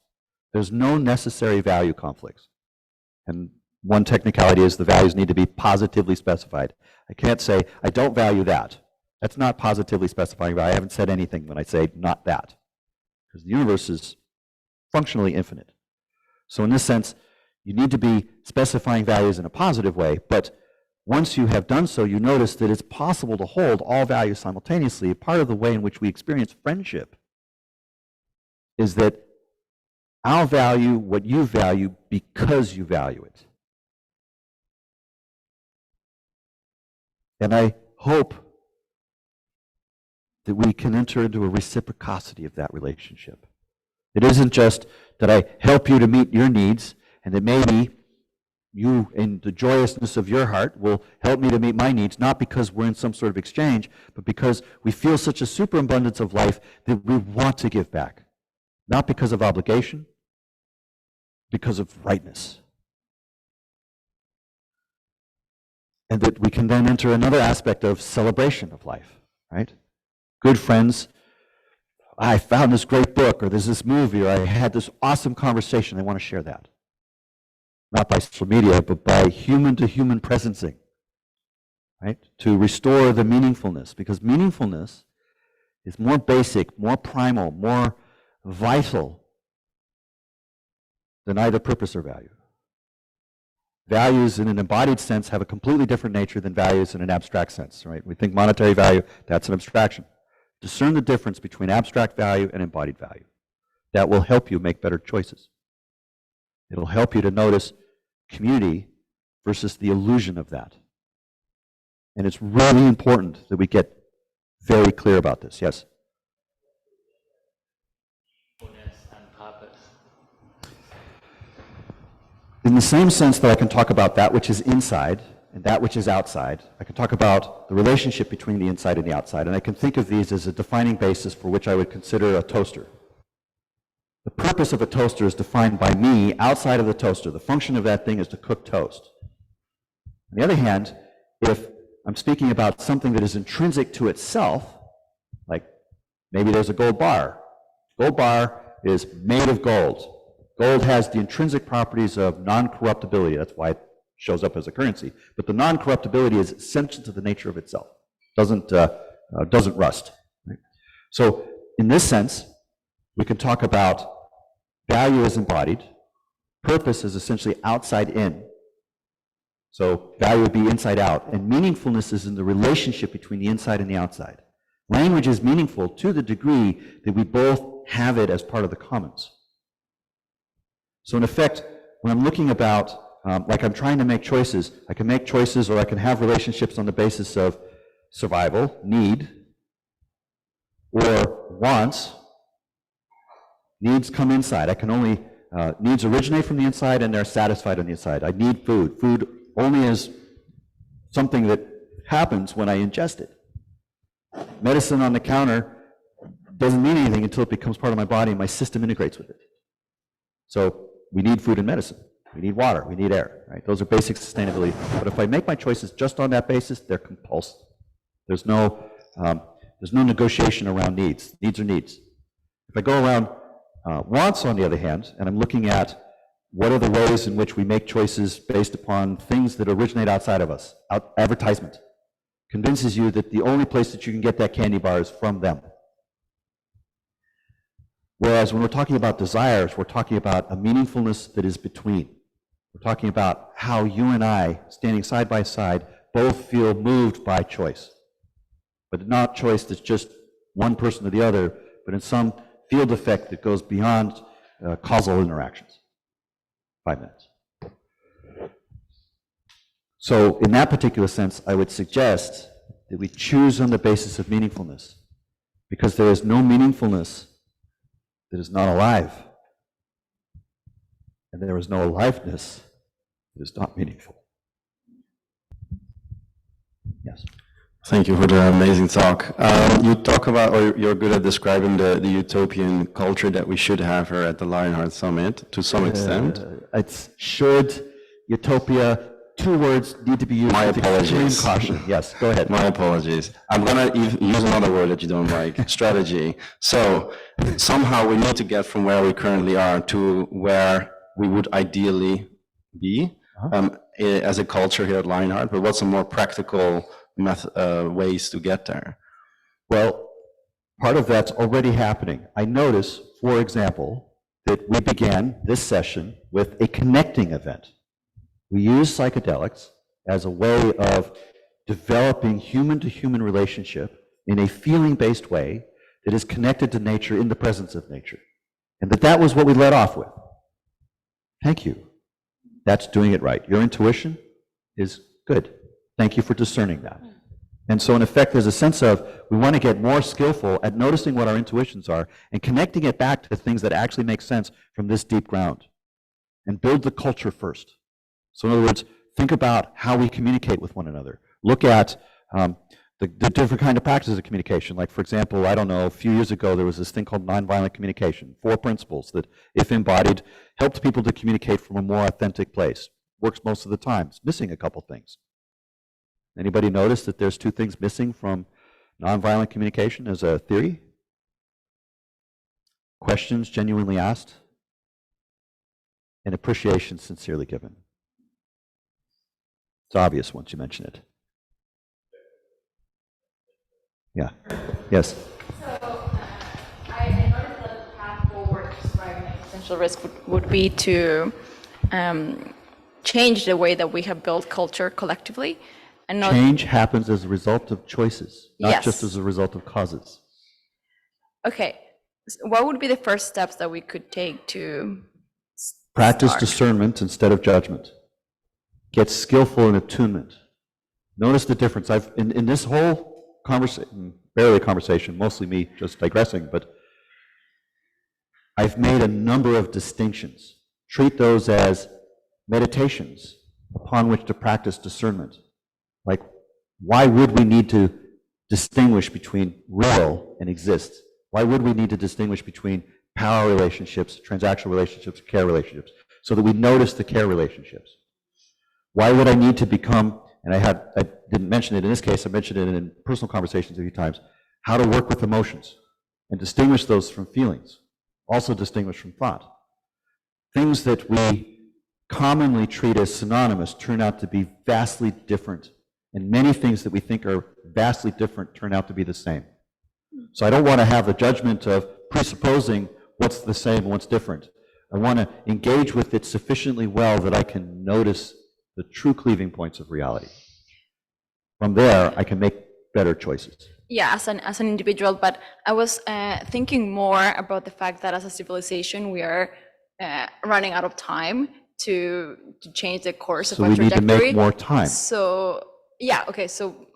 There's no necessary value conflicts. And one technicality is the values need to be positively specified. I can't say, I don't value that. That's not positively specifying value. I haven't said anything when I say not that. Because the universe is functionally infinite. So in this sense, you need to be specifying values in a positive way, but once you have done so, you notice that it's possible to hold all values simultaneously. Part of the way in which we experience friendship is that I'll value what you value because you value it. And I hope that we can enter into a reciprocity of that relationship. It isn't just that I help you to meet your needs, and that maybe you, in the joyousness of your heart, will help me to meet my needs, not because we're in some sort of exchange, but because we feel such a superabundance of life that we want to give back. Not because of obligation, because of rightness. And that we can then enter another aspect of celebration of life, right? Good friends, I found this great book, or there's this movie, or I had this awesome conversation, I want to share that. Not by social media, but by human-to-human presencing, right? To restore the meaningfulness, because meaningfulness is more basic, more primal, more vital than either purpose or value. Values in an embodied sense have a completely different nature than values in an abstract sense, right? We think monetary value, that's an abstraction. Discern the difference between abstract value and embodied value. That will help you make better choices. It'll help you to notice community versus the illusion of that. And it's really important that we get very clear about this. Yes? And purpose. In the same sense that I can talk about that which is inside and that which is outside, I can talk about the relationship between the inside and the outside, and I can think of these as a defining basis for which I would consider a toaster. The purpose of a toaster is defined by me outside of the toaster. The function of that thing is to cook toast. On the other hand, if I'm speaking about something that is intrinsic to itself, like maybe there's a gold bar. Gold bar is made of gold. Gold has the intrinsic properties of non-corruptibility. That's why it shows up as a currency. But the non-corruptibility is essential to the nature of itself. Doesn't rust. Right? So in this sense, we can talk about value as embodied. Purpose is essentially outside in. So value would be inside out. And meaningfulness is in the relationship between the inside and the outside. Language is meaningful to the degree that we both have it as part of the commons. So in effect, when I'm looking about, like I'm trying to make choices, I can make choices or I can have relationships on the basis of survival, need, or wants, needs come inside. I can only, needs originate from the inside and they're satisfied on the inside. I need food. Food only is something that happens when I ingest it. Medicine on the counter doesn't mean anything until it becomes part of my body and my system integrates with it. So we need food and medicine. We need water. We need air. Right? Those are basic sustainability. But if I make my choices just on that basis, they're compulsive. There's no negotiation around needs. Needs are needs. If I go around wants, on the other hand, and I'm looking at what are the ways in which we make choices based upon things that originate outside of us, advertisement convinces you that the only place that you can get that candy bar is from them. Whereas when we're talking about desires, we're talking about a meaningfulness that is between. We're talking about how you and I, standing side by side, both feel moved by choice. But not choice that's just one person or the other, but in some field effect that goes beyond causal interactions. 5 minutes. So in that particular sense, I would suggest that we choose on the basis of meaningfulness, because there is no meaningfulness that is not alive, and there is no aliveness that is not meaningful. Yes. Thank you for the amazing talk. You talk about, or you're good at describing the utopian culture that we should have here at the LIONHEART Summit to some extent. It's should, utopia, 2 words need to be used My with extreme apologies. caution. Yes, go ahead. My apologies. I'm going to use another word that you don't like, strategy. So somehow we need to get from where we currently are to where we would ideally be as a culture here at LIONHEART, but what's some more practical ways to get there? Well, part of that's already happening. I notice, for example, that we began this session with a connecting event. We use psychedelics as a way of developing human-to-human relationship in a feeling-based way that is connected to nature in the presence of nature. And that was what we led off with. Thank you. That's doing it right. Your intuition is good. Thank you for discerning that. And so in effect, there's a sense of we want to get more skillful at noticing what our intuitions are and connecting it back to things that actually make sense from this deep ground. And build the culture first. So in other words, think about how we communicate with one another. Look at the different kind of practices of communication. Like, for example, I don't know, a few years ago, there was this thing called nonviolent communication. 4 principles that, if embodied, helped people to communicate from a more authentic place. Works most of the time. It's missing a couple things. Anybody notice that there's 2 things missing from nonviolent communication as a theory? Questions genuinely asked, and appreciation sincerely given. It's obvious once you mention it. Yeah. Yes. So I noticed that the path forward describing existential risk would be to change the way that we have built culture collectively. And not Change happens as a result of choices, not Yes. just as a result of causes. Okay, what would be the first steps that we could take to Practice start? discernment instead of judgment. Get skillful in attunement. Notice the difference. In this whole conversation, barely a conversation, mostly me just digressing, but I've made a number of distinctions. Treat those as meditations upon which to practice discernment. Like, why would we need to distinguish between real and exist? Why would we need to distinguish between power relationships, transactional relationships, care relationships, so that we notice the care relationships? Why would I need to become, and I didn't mention it in this case, I mentioned it in personal conversations a few times, how to work with emotions and distinguish those from feelings, also distinguish from thought. Things that we commonly treat as synonymous turn out to be vastly different. And many things that we think are vastly different turn out to be the same. So I don't want to have the judgment of presupposing what's the same and what's different. I want to engage with it sufficiently well that I can notice the true cleaving points of reality. From there, I can make better choices. Yeah, as an individual, but I was thinking more about the fact that as a civilization, we are running out of time to change the course of So our we need to trajectory. make more time. So, yeah, okay, so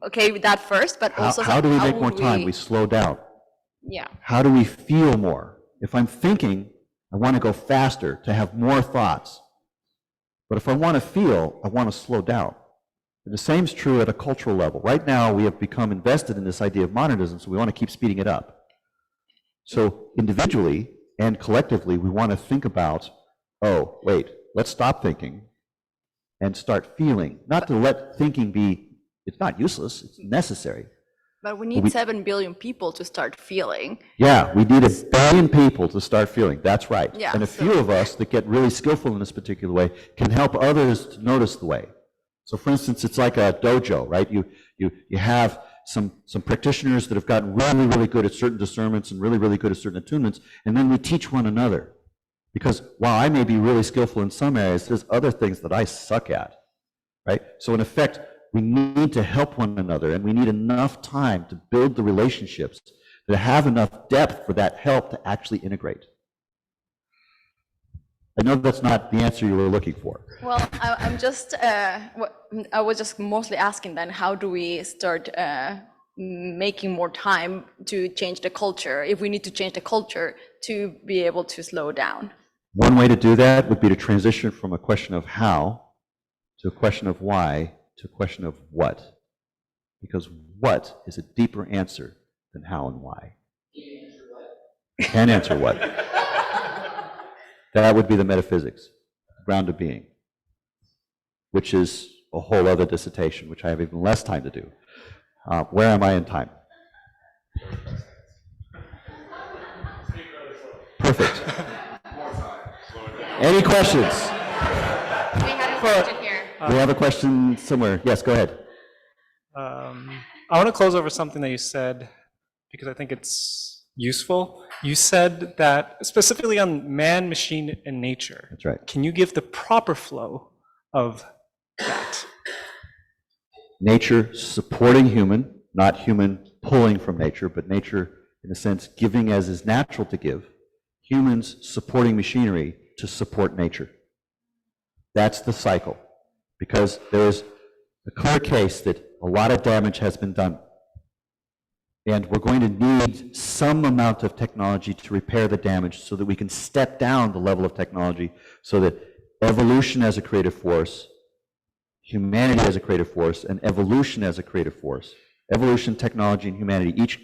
okay with that first, but also How do we make more would time? We slow down. Yeah. How do we feel more? If I'm thinking, I want to go faster to have more thoughts. But if I want to feel, I want to slow down. And the same is true at a cultural level. Right now, we have become invested in this idea of modernism, so we want to keep speeding it up. So individually and collectively, we want to think about, oh, wait, let's stop thinking and start feeling. Not to let thinking be, it's not useless, it's necessary. But we need 7 billion people to start feeling. Yeah, we need 1 billion people to start feeling, that's right. Yeah, and a few of us that get really skillful in this particular way can help others to notice the way. So for instance, it's like a dojo, right? You have some practitioners that have gotten really, really good at certain discernments and really, really good at certain attunements, and then we teach one another. Because while I may be really skillful in some areas, there's other things that I suck at, right? So in effect, we need to help one another, and we need enough time to build the relationships that have enough depth for that help to actually integrate. I know that's not the answer you were looking for. Well, I was just mostly asking then, how do we start making more time to change the culture, if we need to change the culture to be able to slow down? One way to do that would be to transition from a question of how to a question of why to a question of what. Because what is a deeper answer than how and why. Can answer what. That would be the metaphysics, ground of being, which is a whole other dissertation, which I have even less time to do. Where am I in time? Perfect. Any questions? We had a question here. We have a question somewhere. Yes, go ahead. I want to close over something that you said, because I think it's useful. You said that specifically on man, machine, and nature. That's right. Can you give the proper flow of that? Nature supporting human, not human pulling from nature, but nature, in a sense, giving as is natural to give. Humans supporting machinery to support nature. That's the cycle. Because there is a clear case that a lot of damage has been done. And we're going to need some amount of technology to repair the damage so that we can step down the level of technology so that evolution as a creative force, humanity as a creative force, and evolution as a creative force, evolution, technology, and humanity, each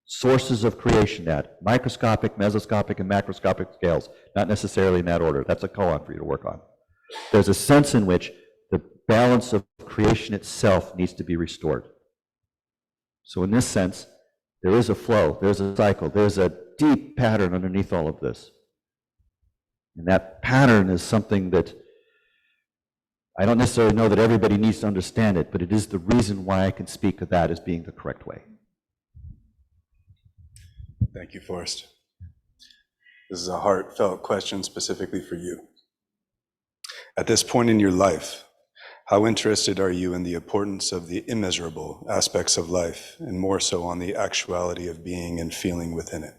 sources of creation at microscopic, mesoscopic, and macroscopic scales, not necessarily in that order. That's a koan for you to work on. There's a sense in which the balance of creation itself needs to be restored. So in this sense, there is a flow, there's a cycle, there's a deep pattern underneath all of this. And that pattern is something that I don't necessarily know that everybody needs to understand it, but it is the reason why I can speak of that as being the correct way. Thank you, Forrest. This is a heartfelt question specifically for you. At this point in your life, how interested are you in the importance of the immeasurable aspects of life, and more so on the actuality of being and feeling within it?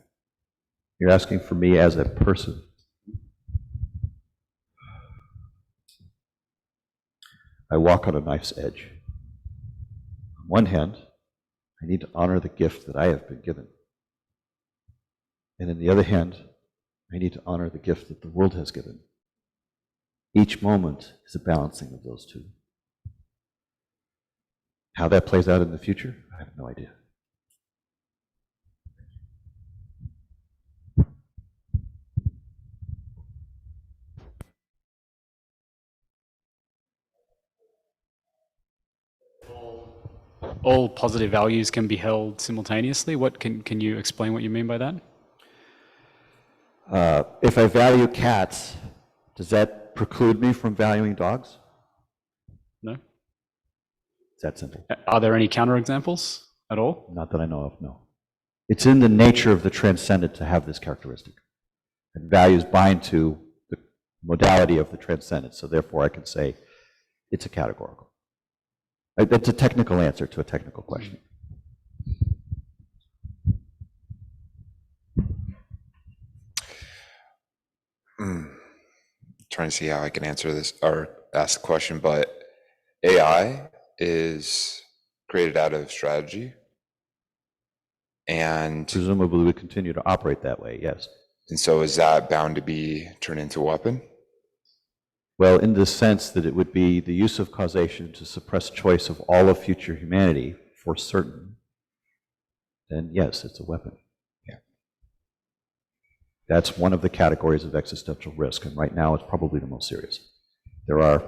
You're asking for me as a person. I walk on a knife's edge. On one hand, I need to honor the gift that I have been given. And on the other hand, I need to honor the gift that the world has given. Each moment is a balancing of those two. How that plays out in the future, I have no idea. All positive values can be held simultaneously. What can you explain what you mean by that? If I value cats, does that preclude me from valuing dogs? No? It's that simple. Are there any counterexamples at all? Not that I know of, no. It's in the nature of the transcendent to have this characteristic. And values bind to the modality of the transcendent, so therefore I can say it's a categorical. It's a technical answer to a technical question. Trying to see how I can answer this or ask the question, but AI is created out of strategy. And Presumably we continue to operate that way, yes. so is that bound to be turned into a weapon? Well, in the sense that it would be the use of causation to suppress choice of all of future humanity for certain, then yes, it's a weapon. Yeah. That's one of the categories of existential risk, and right now it's probably the most serious. There are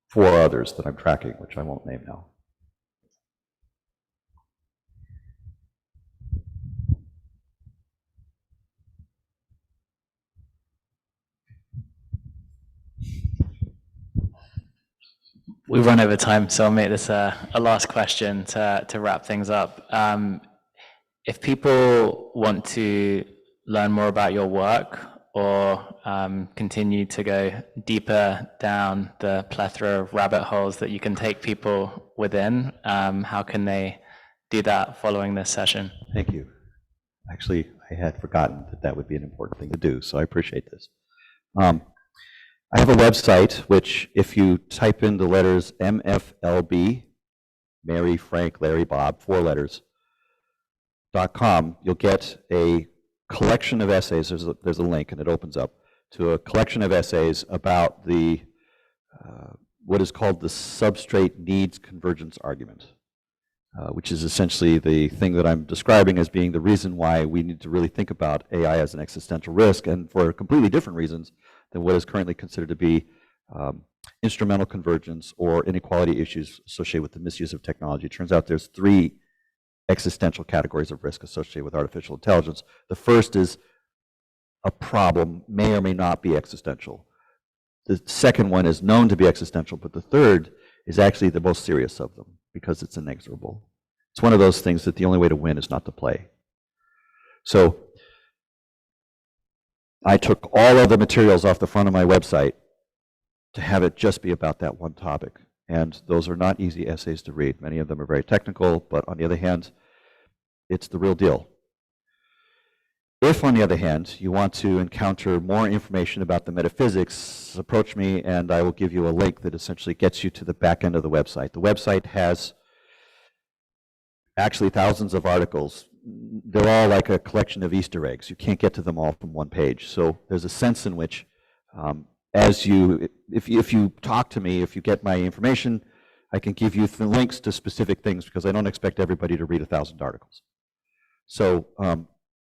4 others that I'm tracking, which I won't name now. We've run over time, so I'll make this a last question to wrap things up. If people want to learn more about your work or continue to go deeper down the plethora of rabbit holes that you can take people within, how can they do that following this session? Thank you. Actually, I had forgotten that that would be an important thing to do, so I appreciate this. I have a website which, if you type in the letters MFLB, Mary, Frank, Larry, Bob, 4 letters, .com, you'll get a collection of essays. There's a link, and it opens up to a collection of essays about the what is called the substrate needs convergence argument, which is essentially the thing that I'm describing as being the reason why we need to really think about AI as an existential risk, and for completely different reasons than what is currently considered to be instrumental convergence or inequality issues associated with the misuse of technology. It turns out there's 3 existential categories of risk associated with artificial intelligence. The first is a problem, may or may not be existential. The second one is known to be existential, but the third is actually the most serious of them because it's inexorable. It's one of those things that the only way to win is not to play. So I took all of the materials off the front of my website to have it just be about that one topic. And those are not easy essays to read. Many of them are very technical, but on the other hand, it's the real deal. If, on the other hand, you want to encounter more information about the metaphysics, approach me and I will give you a link that essentially gets you to the back end of the website. The website has actually thousands of articles. They're all like a collection of Easter eggs. You can't get to them all from one page. So there's a sense in which if you talk to me, if you get my information, I can give you the links to specific things because I don't expect everybody to read 1,000 articles. So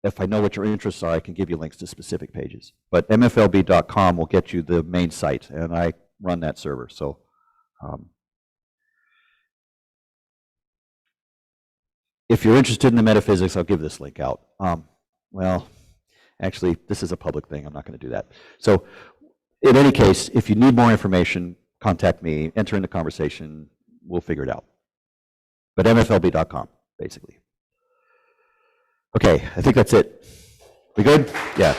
if I know what your interests are, I can give you links to specific pages. But mflb.com will get you the main site, and I run that server. So if you're interested in the metaphysics, I'll give this link out. Well, actually, this is a public thing. I'm not going to do that. So in any case, if you need more information, contact me, enter in the conversation. We'll figure it out. But mflb.com, basically. Okay, I think that's it. We good? Yeah.